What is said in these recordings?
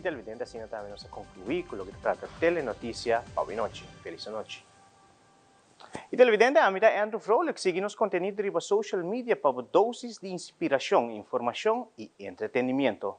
televidente, assim também nós concluir com o que trata Telenotícia Pavinochi. Feliz noite. E televidente, a mim é Andrew Froelich, siga nos conteúdos riba social media para doses de inspiração, informação e entretenimento.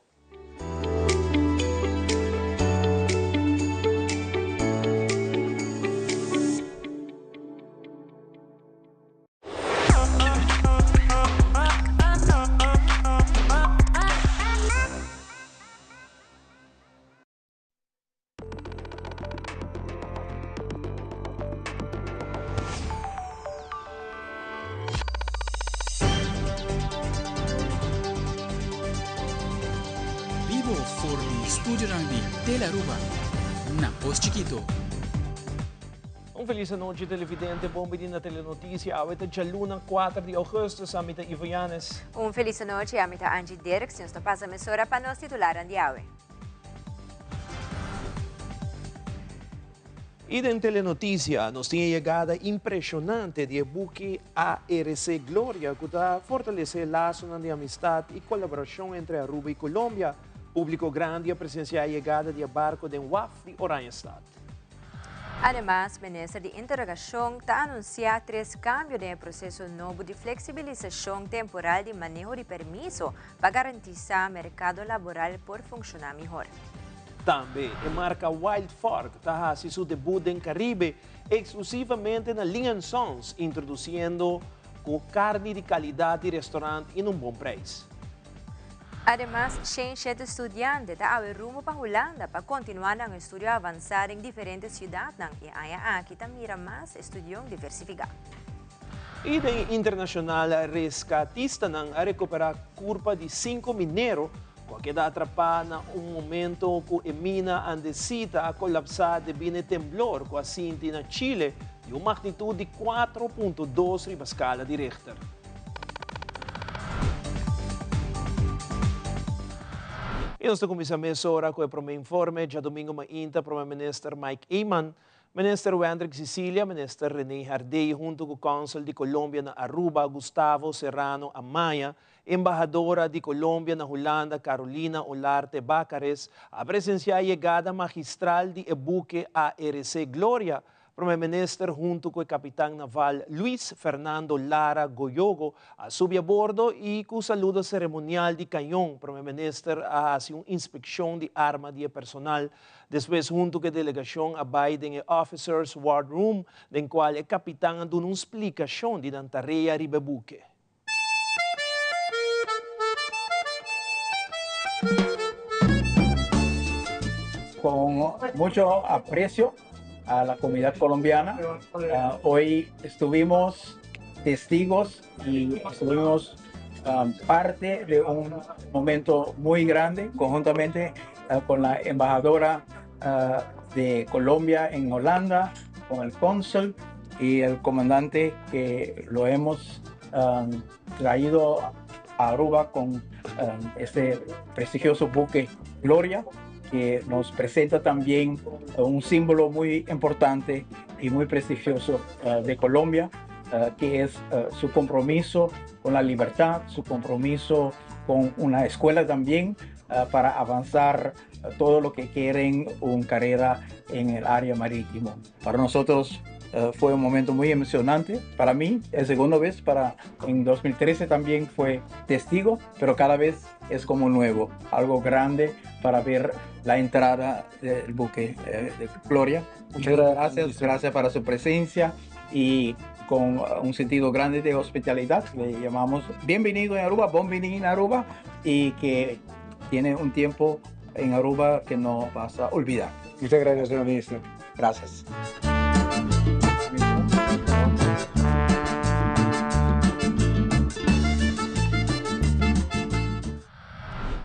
For Studio Rugby de Aruba, na Pos Chiquito. Feliz noite, televidente. Bom dia na Telenotícia. Awita Jaluna, 4 de agosto, sa amita Ivayanes. Feliz noite, amita Angie Derek. Se nos passa a mesura para nós titularan de awe. E em Telenotícia, nos tinha chegada impressionante de buque ARC Glória, que está fortalecer laços de amistade e colaboração entre Aruba e Colômbia. Público grande a presenciar a chegada de barco de WAF de Oranjestad. Además, o ministro de Interrogação está anunciando 3 cambios no processo novo de flexibilização temporal de manejo de permiso para garantizar o mercado laboral por funcionar melhor. Também, a marca Wild Fork está fazendo seu debut em Caribe exclusivamente na Linha Sons, introduzindo com carne de qualidade de restaurante em bom preço. Además, 107 estudiantes estão rumo para Holanda para continuar o estudo avançado em diferentes cidades e aqui também mira mais estudos diversificados. E da internacional rescatista a recuperar curva de 5 mineiros, que está atrapada em momento que a mina andesita a colapsar devido a temblor que assinti na Chile de uma magnitude de 4.2 riba escala de Richter. E nós começamos agora com o primeiro informe, já domingo mainta, para o ministro Mike Eyman, ministro Wendrick Sicilia, ministro René Hardey, junto com o cônsul de Colômbia na Aruba, Gustavo Serrano Amaya, embajadora de Colômbia na Holanda, Carolina Olarte Bacares, a presenciar a chegada magistral de buque ARC Glória, Primeiro-Ministro junto com o capitão naval Luis Fernando Lara Goyogo a subir a bordo e com o saludo cerimonial de canhão. Primeiro-Ministro a fazer uma inspeção de arma de personal. Depois, junto com a delegação, a Biden Officers War Room, em qual o capitão dá uma explicação de a tarefa de buque. Con mucho aprecio a la comunidad colombiana. Hoy estuvimos testigos y estuvimos parte de un momento muy grande conjuntamente con la embajadora de Colombia en Holanda, con el cónsul y el comandante que lo hemos traído a Aruba con este prestigioso buque Gloria, que nos presenta también un símbolo muy importante y muy prestigioso de Colombia, que es su compromiso con la libertad, su compromiso con una escuela también para avanzar todo lo que quieren una carrera en el área marítimo. Para nosotros fue un momento muy emocionante. Para mí, es segunda vez, en 2013 también fue testigo, pero cada vez es como nuevo, algo grande para ver la entrada del buque de Gloria. Muchas gracias para su presencia y con un sentido grande de hospitalidad le llamamos bienvenido en Aruba, bienvenido en Aruba y que tiene un tiempo en Aruba que no vas a olvidar. Muchas gracias, señor ministro. Gracias.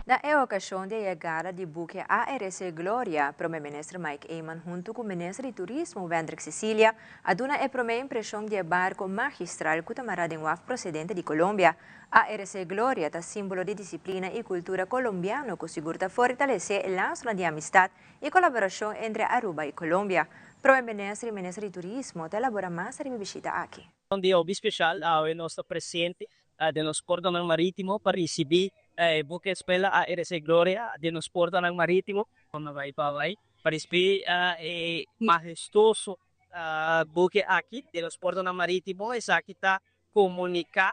Na ocasião de chegada de buque ARC Glória, Primeiro-Ministro Mike Eyman junto com o Ministro de Turismo Wendrick Sicilia, aduna a primeira impressão de barco magistral que tomará de UAF procedente de Colômbia. ARC Glória é símbolo de disciplina e cultura colombiano que segura fortalecer o laço de amistade e colaboração entre Aruba e Colômbia. Primeiro-Ministro e Ministro de Turismo elabora mais a visita aqui. Um dia especial ao nosso presidente do nosso cordão marítimo para receber buque espela a RC Gloria de nos porta ng marítimo, pamabay parispi majestoso buque aqui de los portos ng marítimo, esa kita comunicar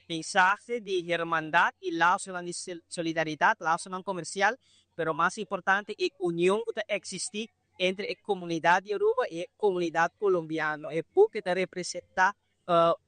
mensaje de hermandad y lazo de solidaridad, lazo comercial, pero más importante, es unión que existe entre la comunidad de Aruba y la comunidad colombiana. Es porque te representa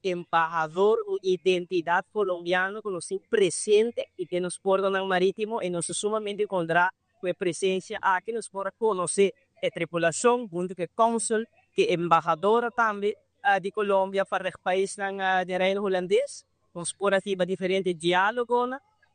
embajador o identidad colombiana que nos presente y que nos porta en el marítimo y nos sumamente encontrar con presencia aquí nos podrá conocer la tripulación junto con el cónsul, que embajadora también de Colombia para el país de Reino Holandés. Nos podrá tener diferentes diálogos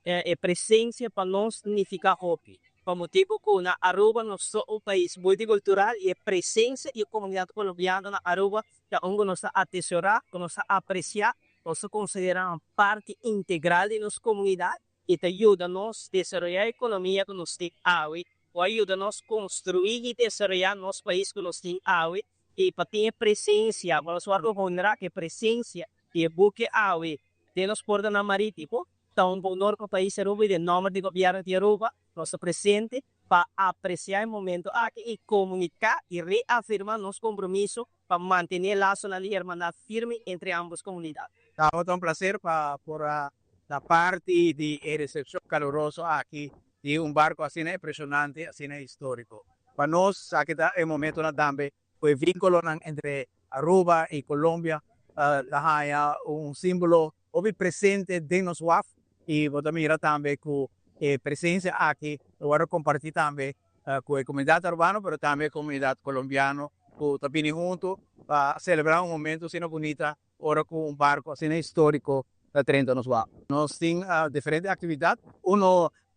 e presença para nós significa hobby. Por motivo que na Aruba nós somos um país multicultural e a presença e a comunidade colombiana na Aruba é onde nós atesourar, nós apreciar, nós consideramos parte integral de nossa comunidade e te ajuda a nós a desenvolver a economia que nós temos hoje, ou ajuda a nós a construir e desenvolver nosso país que nós temos hoje e para ter presença, nós vamos honrar que a presença e o buque hoje de nos portos marítimos. Então, o nosso país Aruba, em nome do governo de Aruba, nosso presente para apreciar o momento aqui e comunicar e reafirmar nosso compromisso para manter laço na irmandade firme entre ambas comunidades. É um prazer por da parte de recepção calorosa aqui de barco assim impressionante, assim histórico. Para nós, aqui está o momento na também o vínculo entre Aruba e Colômbia, há símbolo presente de nos WAF. E vou também também com a presença aqui, eu vou compartilhar também com a comunidade urbana, mas também a comunidade colombiana, que também junto para celebrar momento assim bonito, agora com barco assim histórico da 30 nos WAF. Nós temos diferentes atividades,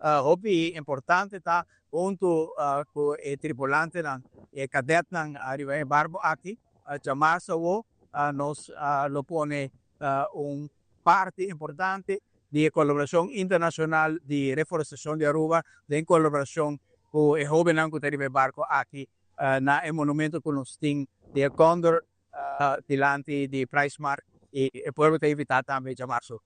hobby importante está junto com o tripulante, o cadete arriba em barco aqui, chamar-se nós lo pone parte importante de colaboração internacional de reforestação de Aruba, de colaboração com o jovem que tem barco aqui na monumento que nós temos de Condor, delante de Price Mark, e podemos evitar também chamar-se.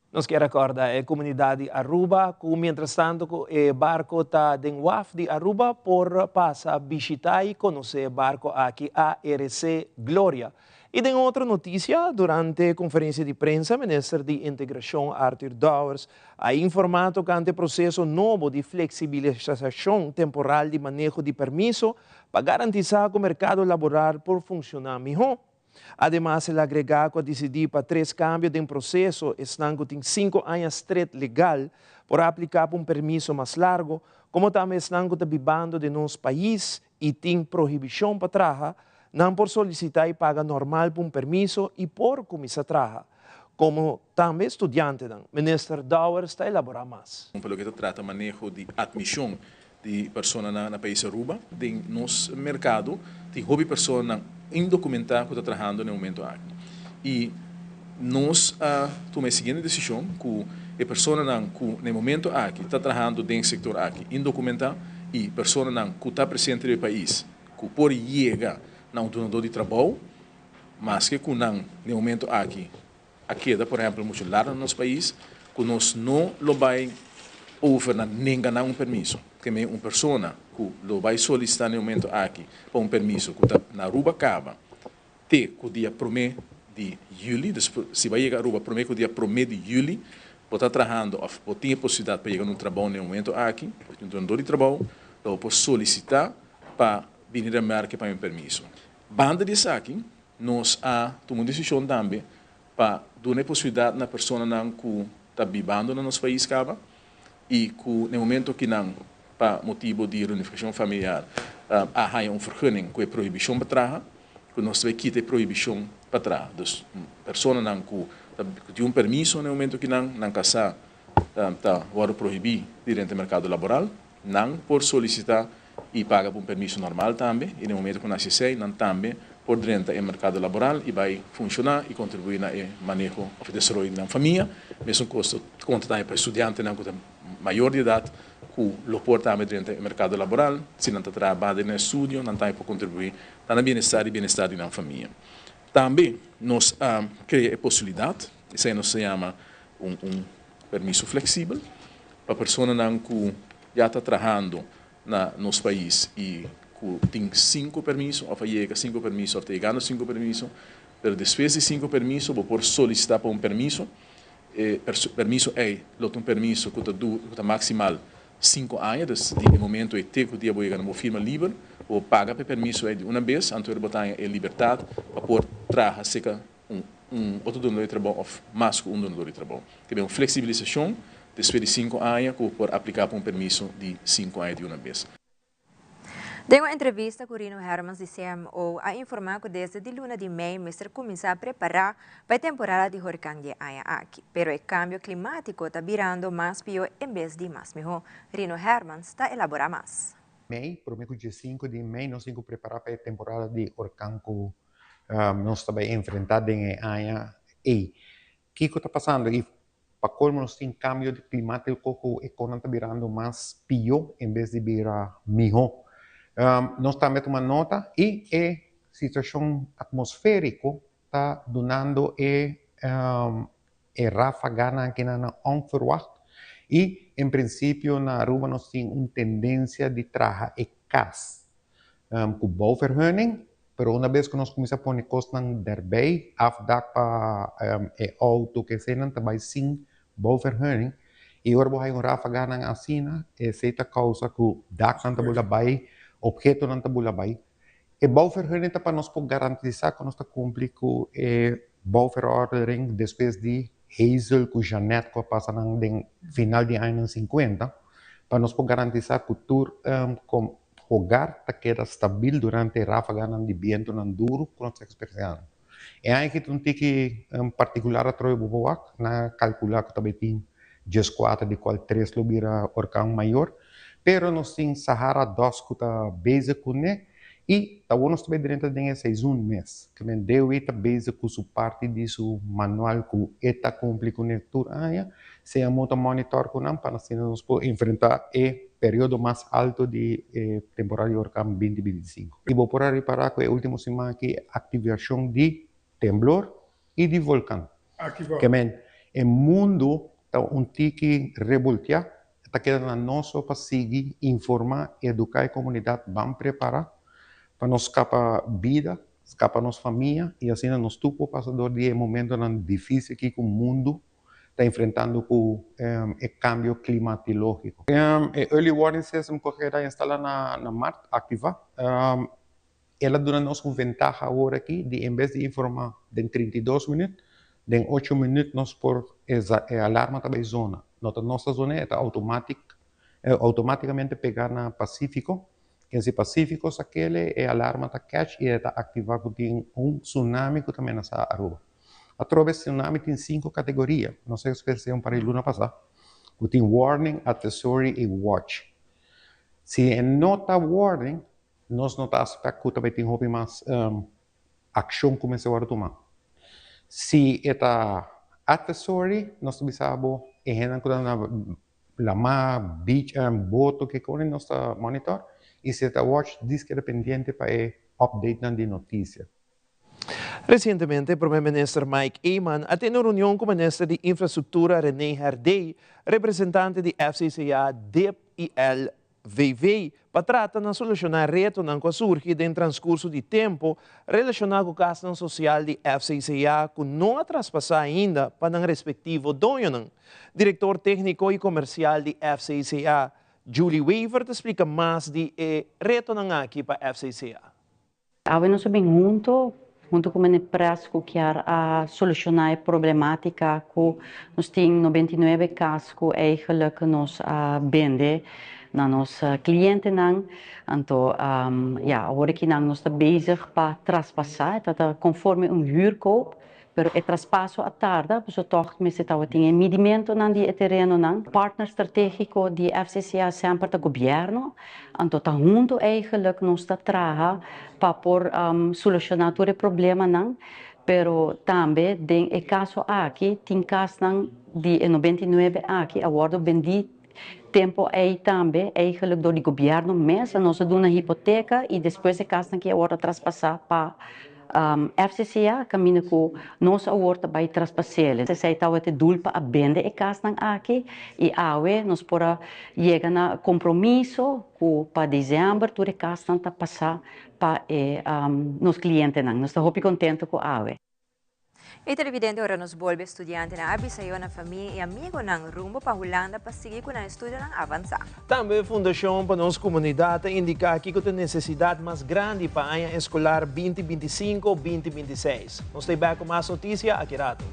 Nós queremos recordar a comunidade de Aruba, que, mientras tanto, o barco está em WAF de Aruba por passar a visitar e conhecer o barco aqui, ARC Gloria. E tem outra notícia, durante a conferência de prensa, o ministro de Integração, Arthur Dowers, ha informado que ante o processo novo de flexibilização temporal de manejo de permiso para garantizar que o mercado laboral por funcionar melhor. Además, ele agregou que decidiu para 3 cambios de processo, estão com 5 anos straight legal para aplicar para permiso mais largo, como também estão vivendo de nosso país e tem proibição para trabalhar, não por solicitar e paga normal por permiso e por começar a trabalhar. Como também estudante, o ministro Dowers está elaborando mais. Pelo que trata o manejo de admissão de pessoas na país Aruba, de nosso mercado, de hobby pessoas indocumentadas que estão trabalhando no momento aqui. E nós tomamos a seguinte decisão, que a pessoa que no momento aqui está trabalhando dentro do setor aqui, indocumentada, e pessoa que está presente no país, que pode chegar não donador de trabalho, mas que no momento aqui por exemplo, muito largo no nosso país, que nós não vai oferecer nenhum permiso, que é uma pessoa que vai solicitar no momento aqui para permiso que está na Aruba acaba, que o dia 1 de julho, se vai chegar a Aruba, que o dia 1 de julho, pode estar trabalhando, ou tem a possibilidade para chegar no trabalho no momento aqui, um donador de trabalho, pode solicitar para vir a marca para permiso. Banda disso aqui, nós tomamos decisão também para dar a possibilidade na pessoa que está vivendo no nosso país e que no momento que não, para motivo de reunificação familiar, há vergunning com a proibição para trás, que nós vamos quitar a proibição para trás. Então, pessoa que tem permiso no momento que não casar, está proibir dentro do mercado laboral, não por solicitar e paga por permiso normal também, e no momento que nasce sei, não também por dentro do mercado laboral e vai funcionar e contribuir no manejo do desenvolvimento da família, mesmo custo conta para estudante não com maior de idade, que lo porta também dentro do mercado laboral, se não está trabalhando no estudo, não está para contribuir no bem-estar da família. Também nós criamos a possibilidade, isso aí se chama permiso flexível para a pessoa que já está trabalhando nos países e que tem 5 permissos, ou chega 5 permissos, ou está chegando 5 permissos, mas depois de 5 permissos, vou por solicitar para permisso, permisso é um permisso que está maximal 5 anos, desde o momento que o dia vou chegar na firma livre, ou paga para permisso de uma vez, antes de botar a liberdade, para poder trabalhar seca outro donador de trabalho, ou mais que donador de trabalho. Que é uma flexibilização, depois de 5 anos, que pode aplicar para permisso de 5 anos de uma vez. Em uma entrevista com Rino Hermans de CMO, a informar que desde a luna de maio, Mr. começa a preparar para a temporada de huracão de Aya aqui. Pero o cambio climático está virando mais pior em vez de mais melhor. Rino Hermans está elaborando mais. Mei, prometo dia 5 de maio, nós temos que preparar para a temporada de huracão que nós estamos enfrentando em Aya. E o que está passando? E para colmo, nós temos cambio climático que a economia está virando mais pior em vez de virar melhor. Nós também tomamos nota e a situação atmosférica está dando ráfaga que não é onverwacht. E, em princípio, na Aruba nós temos uma tendência de trazer a casa com bouwvergunning, mas uma vez que nós começamos a pôr kosten daarbij, afdak para a auto que se não também sem bouwvergunning, e agora vai ráfaga assim, essa é a causa que o dak não está bem, objeto não está bem. E bouwvergunning está para nós garantizar que nós cumprimos com a bouwverordening depois de Hazel com Janet que passa no final de anos 50, para nós garantizar que o lugar queda estável durante a ráfaga de vento duro que nós experienciamos. E aí que tem que particular a troia boa na calcular que também tem 14 de qual 3 lo vira huracão maior, pero nós temos Sahara 2 que está base com né e tá bom nós também dentro de 6 mês que me deu eta base com sua parte de seu manual que eta cumpre com leitura se a moto monitor com não para assim nós podemos enfrentar o período mais alto de temporada de huracão 2025 e vou por aí para que a última semana que ativação de temblor e de vulcão que men o mundo está tique revoltear está quedando nosso para seguir informar educar a comunidade vamos preparar para nos escapar vida, escapar nossa família e assim nós tupo passador de momento difícil que o mundo está enfrentando com o cambio climatológico. Early warning system que está instalada na Marte, ativa, ela dá-nos uma ventaja agora aqui de em vez de informar em 32 minutos, em 8 minutos nós por alarma também zona. Nossa zona é automaticamente pegar na Pacífico. Esse Pacífico, aquele é alarma da catch e está ativado tem tsunami que também nessa Aruba. A través do tsunami tem 5 categorias. Não sei se vocês para a luna passada. Tem warning, advisory e watch. Se não está warning, nós não está aspecto que também tem mais ação que começou a tomar. Se está advisory, nós precisamos na beach boto que corre nosso monitor. E se a Watch diz que é pendiente para update de notícia. Recentemente, o primeiro-ministro Mike Eyman atendeu uma reunião com o ministro de Infraestrutura René Hardey, representante de FCCA, DEP e LVV, para tratar de solucionar reto que surge em transcurso de tempo relacionado com o gasto social de FCCA que não a traspassar ainda para o respectivo dono. Diretor técnico e comercial de FCCA, Julie Weaver te explica mais de reto aqui para a FCCA. Nós bem junto com o empresa que quer solucionar a problemática que nós temos 99 casos que eigenlijk nós vende na nossa cliente então agora que nós está bezig para traspassar conforme huurkoop. Pero o traspasso à tarde, porque toch met tem medimento de terreno partner stratégico de FCCA sempre do governo, então tá junto eigenlijk nós está traga para por solucionar todo o problema pero também tem o caso aqui tem caso de 99 aqui agora vendi tempo aí também eigenlijk do governo mesmo nós dá uma hipoteca e depois o caso que agora traspassar para FCCA caminha com nossa horta vai traspassear. Se sai tal te dulpa a bende e cas nang aqui e awe nós pora chega na compromisso com para dezembro tu de cas nang ta passar para nos clientes nang. Nós está hopi contento com awe. E televidente ora nos volve estudiante na abisayo na família e amigo ng rumbo pa Holanda para seguir com o estudo ng avança. Também a Fundação para nossa comunidade indica que tem necessidade mais grande para a ano escolar 2025-2026. Nós temos com mais notícia aqui rato.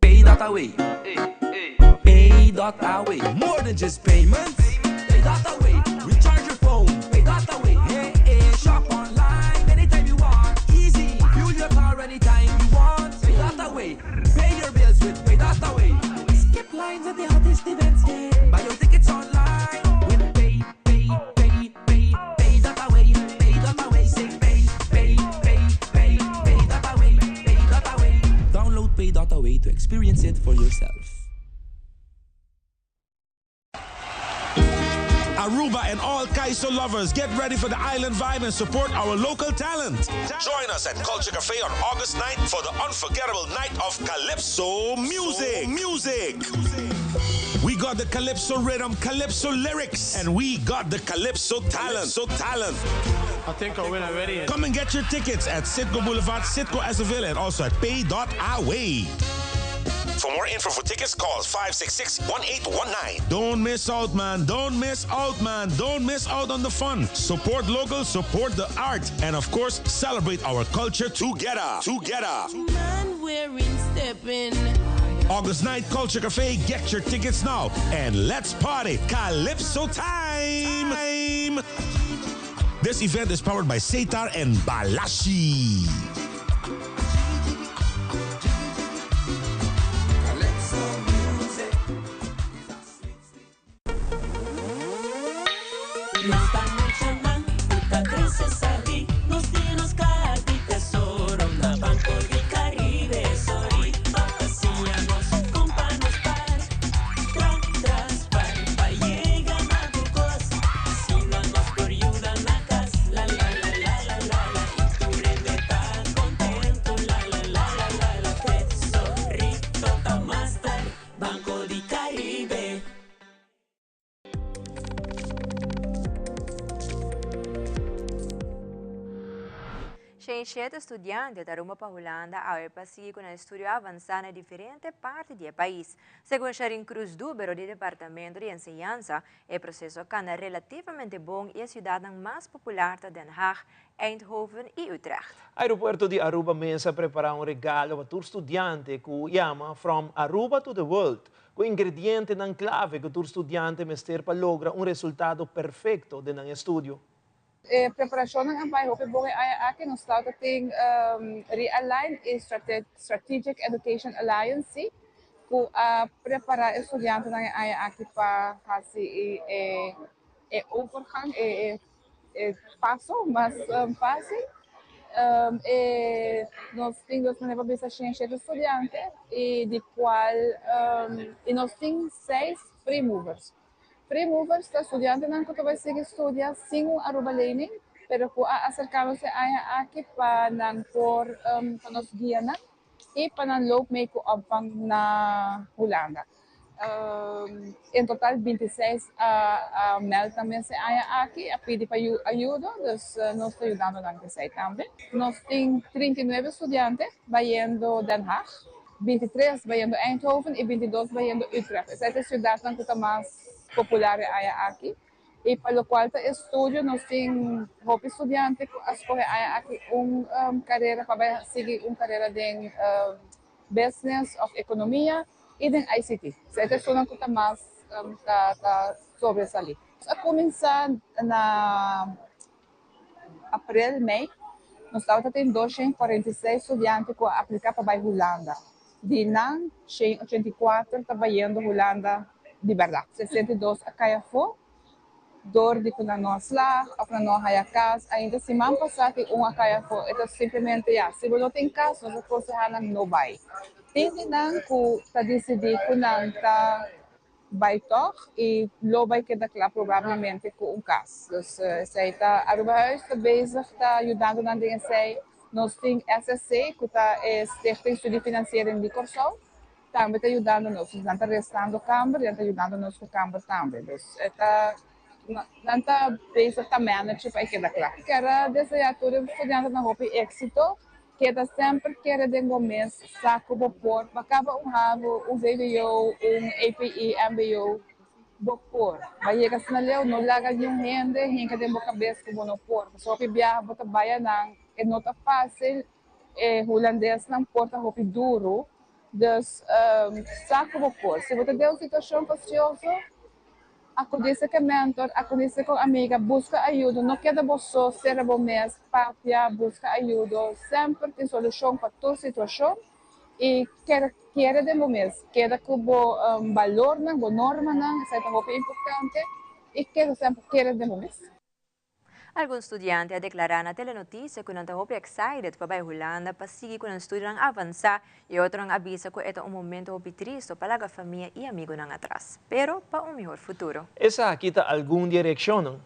Pay.Away. Pay.Away. More than just payments. Pay.Away. Recharge your phone. Pay.Away. Hey, hey, shop online anytime you want. Easy. Fuel your car anytime you want. Pay.Away. Pay your bills with Pay.Away. Skip lines at the hottest events. Yeah. Buy your tickets online with Pay.Away. Pay.Away. Say Pay.Away. Pay.Away. Download Pay.Away to experience it for yourself. Aruba and all Kaiso lovers, get ready for the island vibe and support our local talent. Join us at Culture Cafe on August 9th for the unforgettable night of Calypso music. We got the Calypso rhythm, Calypso lyrics, and we got the Calypso talent. I think I win already. Come and get your tickets at Sitco Boulevard, Sitco Azaville, and also at Pay.Away. For more info for tickets, call 566-1819. Don't miss out, man. Don't miss out, man. Don't miss out on the fun. Support local, support the art, and of course, celebrate our culture together. Man, we're stepping. August 9th, Culture Cafe. Get your tickets now, and let's party. Calypso time. This event is powered by Setar and Balashi. Sete estudiantes da Roma para Holanda ao passeio com o estudo avançado em diferentes partes do país. Segundo Sharon Cruz Dúbero, do Departamento de Enseñanza, o processo é relativamente bom e a cidade mais popular de Den Haag, Eindhoven e Utrecht. O aeroporto de Aruba Mesa prepara regalo para os estudantes que chama From Aruba to the World, com ingredientes não clave que os estudantes mester para lograr resultado perfeito de estudo. Preparação ng bairro kung akin ang start ating realign is Strategic Education Alliance ku prepara estudyante ng aki pa kasi overgang paso mas fácil nós temos uma ciência de estudiante e de qual nós temos 6 free movers. Free movers, os estudiantes não vai seguir estudar sem Aruba Learning, pero kung acercamos sa aqui para por nos guia na e para loop may ko opvang na Holanda. Em total 26 meld também sa aqui a pedir para ajuda, dus nós estamos ajudando lang kasi também. Nós temos 39 estudiantes vayendo Den Haag, 23 vayendo Eindhoven e 22 vayendo Utrecht. Essa é a cidade que está mais popular aqui e para o qual estudo nós temos estudantes que escolhem aqui carreira para seguir carreira de business of economia e de ICT. Essa é a que mais sobressalir. A começar na abril, maio, nós temos 246 estudantes que aplicam para a Holanda. De 84 trabalhando Holanda de verdade. 62 a kaya fo, door di ko na slag, of na haya kas, ainda si man pasati a kaya fo, ito simplesmente ya, se não tem caso, nós aconselhamos não vai. Hindi nang ku ta decidi ku nang ta vai toch e lo vai que daquela provavelmente com um caso. Dus zij ta Aruba está bezig ta ajudando na DNC. Nós tem SSC que tá Stichting Studie Financiering de Corsol. Também está ajudando nós. Nós está restando Câmara e está ajudando nós com Câmara também. Dus está não está bezig ta manage para que daquela. Quero desejar a todos os estudantes na hope êxito. Que da sempre quer de um mês saco vapor, acaba rabo, VWO, API, MBO, vapor. Vai chegar na leu, não larga nenhum rende, hinca de boca cabeça com monopor. Só que viaja, bota baia não, é nota fácil, holandês não porta roupa duro, dus saco vapor. Se você tem uma situação fastidiosa, aconteça com mentor, aconteça com amiga, busca ajuda, não queda você ser bom mês, papia, busca ajuda, sempre tem solução para toda situação e quer de bom mês, queda com valor, com norma, isso é muito importante e quer de bom mês. Alguns estudiantes declararam na telenotícia que não estão excited para a Holanda para seguir com o estudo avançar e outros avisam que este é um momento triste para a família e amigos atrás, pero para melhor futuro. Essa aqui está alguma direção?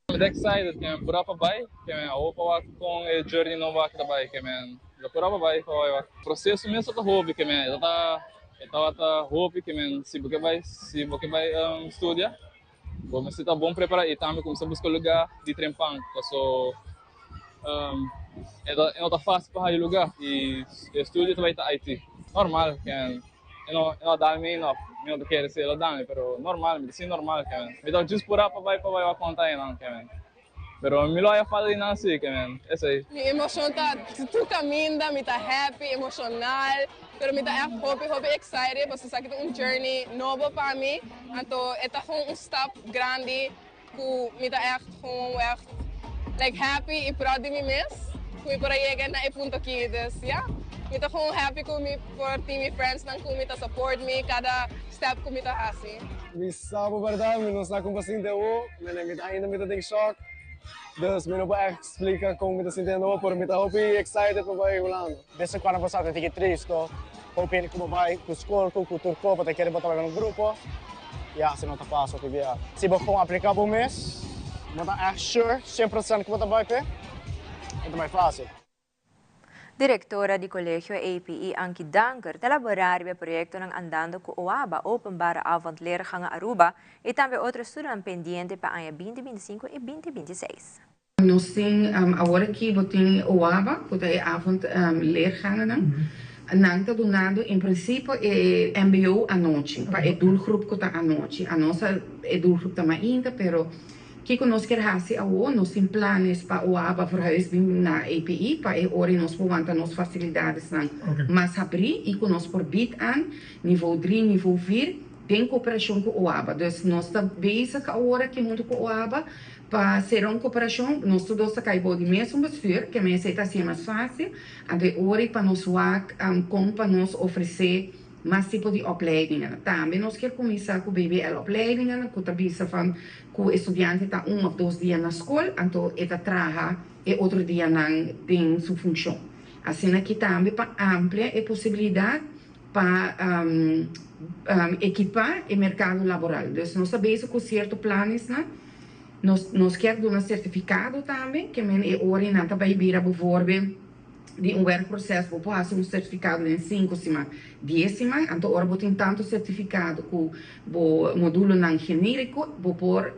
Estou excited que eu por vai, que eu vou com o journey novo aqui também, que eu por vai, o processo mesmo está hobby, que eu tá hobby, que se você vai estudar. Bom, você está bom preparado e também começa a buscar lugar de trempang, então é fácil para ir lugar e estúdio também está IT normal que não dá nem não quero ser lá dá pero normal medicina normal que então just por para vai a conta aí não que pero melhor é falar não assim que é isso aí minha emoção tá tu caminha me tá happy emocional pero me tá hobby excited você sabe que é journey novo para mim então é tá um step grande que me tá echt like happy e proud de mim mesmo que para chegar na ponto aqui dus ja me tá happy com me por team friends nang me tá support me cada step que me tá assim me sabe verdade me não sabe como assim deu me tá ainda me tá em choque dus me não vai explicar como me tá sentindo por me tá happy excited para vai Holanda dessa quando você tá aqui triste hoping como vai com escola com turco para querer botar no grupo ja se não tá fácil que via se você for aplicar por mês não tá sure 100% que você vai ter é mais fácil. Diretora do Colégio API, Anki Danker, elaborar o projeto ng Andando com OABA, openbare avondleergangen Aruba, e também outros estudantes pendentes para o ano 2025 e 2026. Nós temos agora aqui o OABA, que é avondleergangen. Nós estamos donando, em princípio, MBO à noite, para o doelgroep que está à noite. A nossa doelgroep está mais ainda, pero que nós queremos fazer agora, nós temos planos para o ABA verhuising na API, para agora nós podemos ter nossas facilidades mais abrir e que nós proibir aan nível 3, nível 4, tem cooperação com o ABA. Então, nós estamos bezig agora que muito com o ABA para ser uma cooperação, nós todos estamos de mesmo bestuur, que me está sendo mais fácil, até agora para nós como para nós oferecer mais tipo de opleidingen. Também nós queremos começar com BBL-opleidingen, que está van que o estudante está 1 of 2 dias na escola, então ele trabalha e outro dia não tem sua função. Assim aqui também para ampliar a possibilidade para equipar o mercado laboral. Então, nós sabemos que certos planos, nós queremos um certificado também, que é hora não está para bijvoorbeeld de werkproces, we passen um certificado em 5 semanas, 10 semanas, então agora tem tanto certificado que o módulo não genérico, vou pôr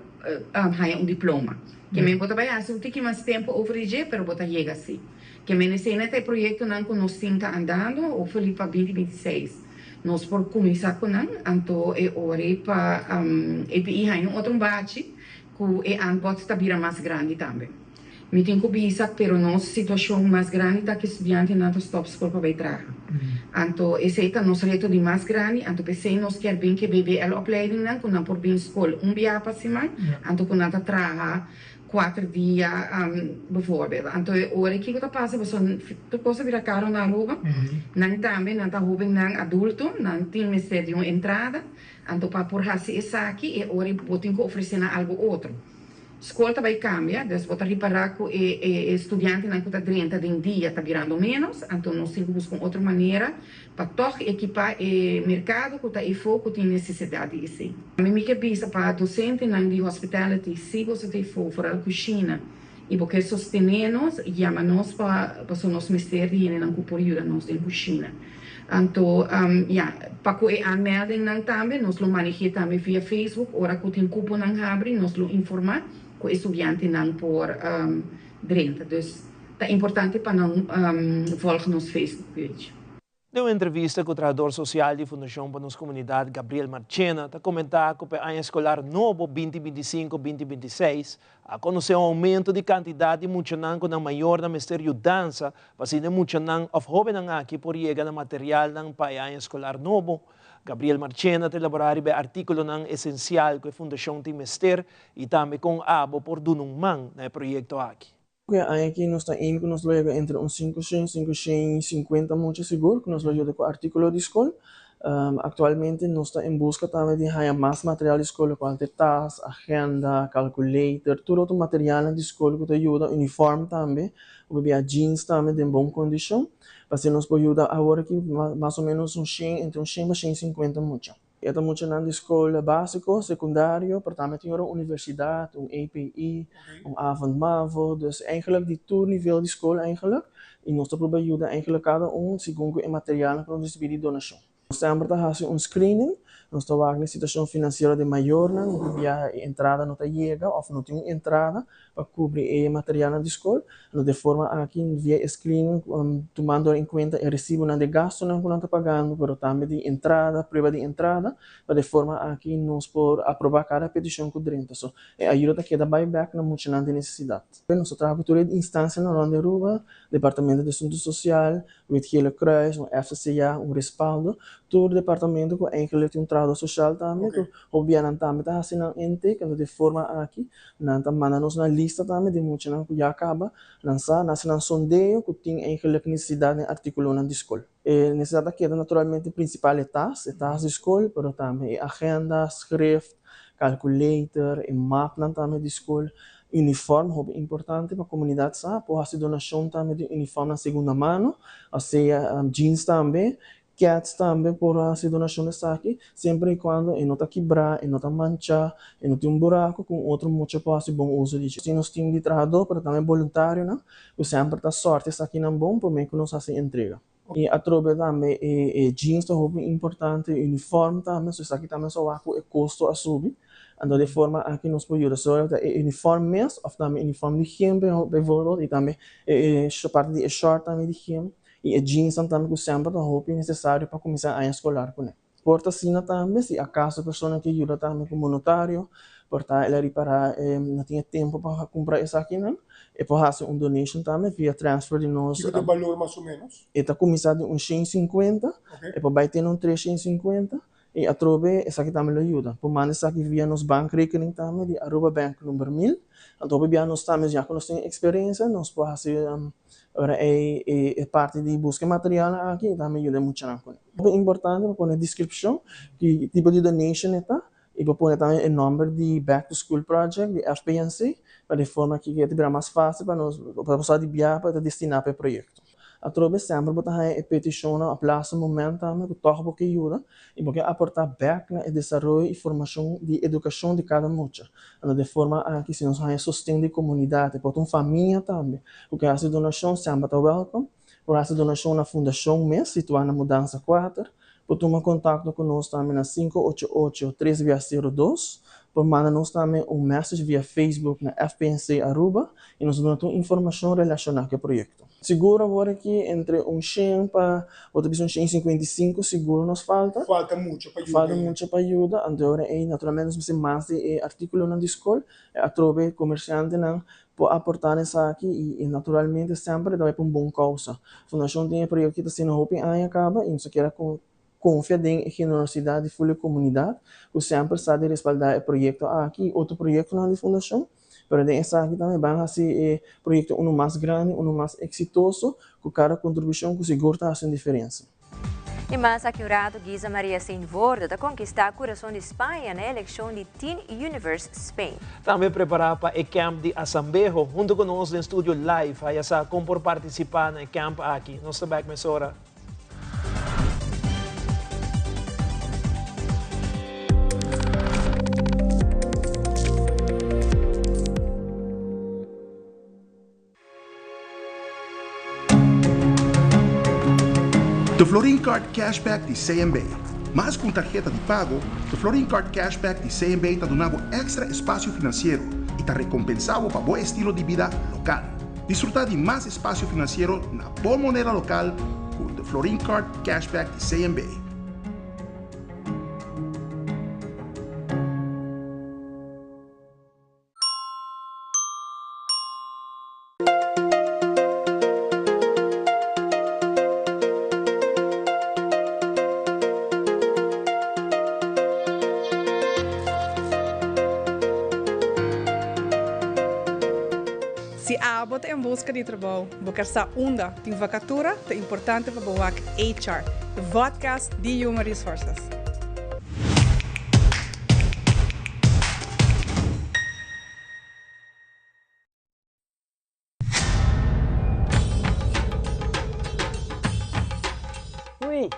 diploma. Que me bota vai assim, tem que mais tempo overigir, pero bota chega assim. Que me nesse nesse projeto não que nós está andando, ou foi para 2026. Nós por começar com não, então é hora para EPI há outro bate, que é anbod está vira mais grande também. Me tem que pensar, pero nossa situação mais grande é que estudante não stop school para trabalhar. Então, esse é o nosso reto de mais grande. Então, pensei nós quer bem que BBL-opleiding não, que não por bem escola dia para semana, então que não trabalha 4 dias, bijvoorbeeld. Então, hora que está passando, você pode vir caro na rua, não também não está jovem não adulto, não tem mistério de uma entrada, então para por fazer isso aqui, é hora que tem que oferecer algo outro. escola também cambia, dus vou reparar que estudante não está 30 de dia está virando menos, então nós temos que buscar outra maneira para toch equipar o mercado que está aí foco tem necessidade de ser. A mim que pensa para docente na de hospitality, se você tem foco para a cozinha e porque sostenernos, chama-nos para o nosso ministério e não por ajuda nos em cozinha. Então, para que aanmelding não também, nós lo manejamos também via Facebook, ora que tem cupo não abre, nós lo informar que o estudante não por direito. Então, é importante para não voltar nos Facebook page. De uma entrevista com o trabajador social da Fundação para nossa comunidade, Gabriel Marchena, está comentando que o ano escolar novo 2025-2026 a conhecer um aumento de quantidade de muchanan na maior na Ministério Dança, para ser muchanan of jovem aqui por chegar na material ng ano escolar novo. Gabriel Marchena te elaborar o artículo ng essencial que a Fundação tem Mister e também com abo por dunong mang na projeto aqui. Aqui nós temos que nos leva entre uns 550 muito seguro que nos ajuda com o artículo de escola. Atualmente nós estamos em busca também de mais material de escola, como tas, agenda, calculator, todo outro material de escola que te ajuda, uniforme também, o jeans também em boa condição, para que nos ajuda agora que mais ou menos entre uns 100 e 150 muito. Esta muito na escola básico, secundário, maar também tem uma universidade, API, avondmavo, dus eigenlijk die toerniveau de escola eigenlijk, e nós probamos ajudar eigenlijk cada segundo o material para distribuir donação. Nós sempre fazemos screening, nós estamos na situação financeira de maior, a entrada não chega, ou não tem entrada para cobrir o material de escola, de forma aqui via screening, tomando em conta o recibo de gasto que não está pagando, mas também de entrada, prova de entrada, de forma aqui nós por aprovar cada petição que dentro. So, ajuda que dá buyback na muita necessidade. Nós trabalhamos toda a instância na Ronda Aruba, Departamento de Assunto Social, o Gele Kruis, o FCA, o respaldo, todo o departamento que eigenlijk tem trabalho social também, que obviamente também está fazendo ente, que de forma aqui, nós mandamos na lista também de muitos que já acaba, nós sondeio que tem eigenlijk necessidade de articular na escola. Necessidade aqui é naturalmente principal etas de escola, mas também agenda, script, calculator, e mapa também de escola. Uniforme é importante para a comunidade, sabe? Pode fazer donação também de uniforme na segunda mão, ou seja, jeans também, cats também por fazer donação de aqui, sempre e quando não está quebrar, não está manchar, não tem buraco, com outro muito pode fazer bom uso de jeans. Nós temos de trabalhador, mas também voluntário, né? Que sempre está sorte aqui não bom, por meio que nós fazemos entrega. E a troca também jeans é importante, uniforme também, so isso aqui também só o custo a subir. Então, de forma aqui nos pode ajudar a uniforme mesmo, ou também uniforme de gym, bijvoorbeeld, e também parte de short também de gym, e jeans também que sempre é necessário para começar a escolar com ele. Porta assina também, se acaso a pessoa que ajuda também como notário, porta ele reparar, não tinha tempo para comprar isso aqui, não? E pode fazer donation também via transfer de nós. Que valor mais ou menos? Está começando de uns 150, e pode vai ter 350. E a trobe, essa aqui também ajuda. Por mandar essa aqui via nos bankrekening também, de Aruba Bank número 1000. Então, via nós também, já que nós temos experiência, nós podemos fazer parte de busca material aqui, também ajuda muito na coisa. É importante para pôr descrição, que tipo de donation está, e para pôr também o número de Back to School Project, de FPNC, para de forma que é mais fácil para nós, para passar de viagem para destinar para o projeto. A trobe sempre botar a petição a plazo momento também que toca porque ajuda e porque aportar back na desenvolvimento e formação de educação de cada mucha. De forma que se nós temos sustento de comunidade, por uma família também, porque a donação sempre está welcome, por essa donação na Fundação MES, situada na Mudança 4, por tomar contato conosco também na 588-3002, por mandar-nos também message via Facebook na FPNC Aruba e nos dando informação relacionada com o projeto. Seguro agora que entre 100 para outra pessoa 155 seguro nos falta. Falta muito para ajudar. Falta muito para ajudar. Agora naturalmente nós precisamos mais de artículos na escola, a trobe comerciante não pode aportar isso aqui e naturalmente sempre dá para uma boa causa. A Fundação tem projeto que está sendo open aí acaba e nós quer confia em generosidade e full comunidade, que sempre sabe respaldar o projeto aqui, outro projeto na Fundação. Pero essa aqui também vai fazer projeto mais grande, mais exitoso, com cada contribuição que seguro está fazendo diferença. E mais aqui um rato, Giza Maria Steinvorda está conquistar o coração de Espanha na eleição de Teen Universe Spain. Também preparar para o camp de Asambejo, junto conosco no estúdio live. Aí essa como por participar no camp aqui. Nós estamos aqui, mesora. Do Florin Card Cashback de CMB. Mas com tarjeta de pago, do Florin Card Cashback de CMB está dando extra espaço financeiro e está recompensado para bom estilo de vida local. Disfrutar de mais espaço financeiro na boa moneda local com o Florin Card Cashback de CMB. Se a bota em busca de trabalho, buscar sa onda, tem vacatura, é importante para boar HR, the podcast de Human Resources. Ui.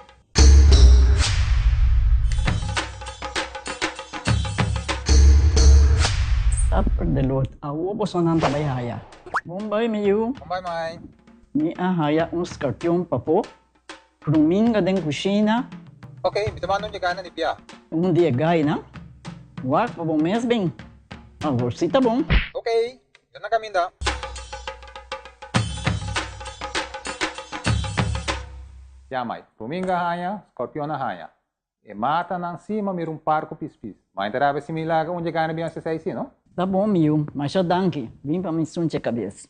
Tapos delot, ako po sa nang tabayhaya. Bombay mayo. Bombay mai. Ni ahaya un scorpion papo. Pruminga den kusina. Okay, bitaman yung gana ni Pia. Un dia gay na. Wak pa bom mes bem. Agora si tá bom. Okay, yan na kami da. Ya mai, Pruminga haya, scorpion na haya. E mata nang cima mir um parco pispis. Mas interava similar onde gana bem essa aí, não? Tá bom, meu, mas já danke. Vim para me sunte a cabeça.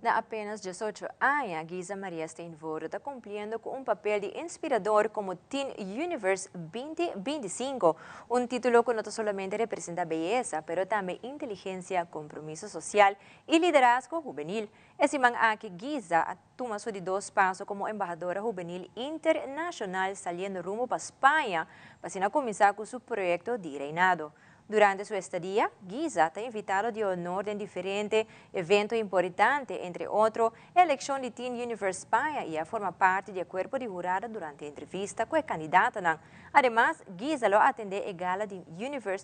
Na apenas 18 anos, Giza Maria Steinvorda está cumprindo com um papel de inspirador como Teen Universe 2025, um título que não solamente representa beleza, mas também inteligência, compromisso social e liderazgo juvenil. Esse man aqui, Giza, toma de 2 passos como embajadora juvenil internacional, saliendo rumo para Espanha, para começar com seu projeto de reinado. Durante su estadía, Giza está invitado de honor en diferentes eventos importantes, entre otros, la elección de Teen Universe España y forma parte del cuerpo de jurado durante la entrevista con el candidato. Además, Giza lo atiende a gala de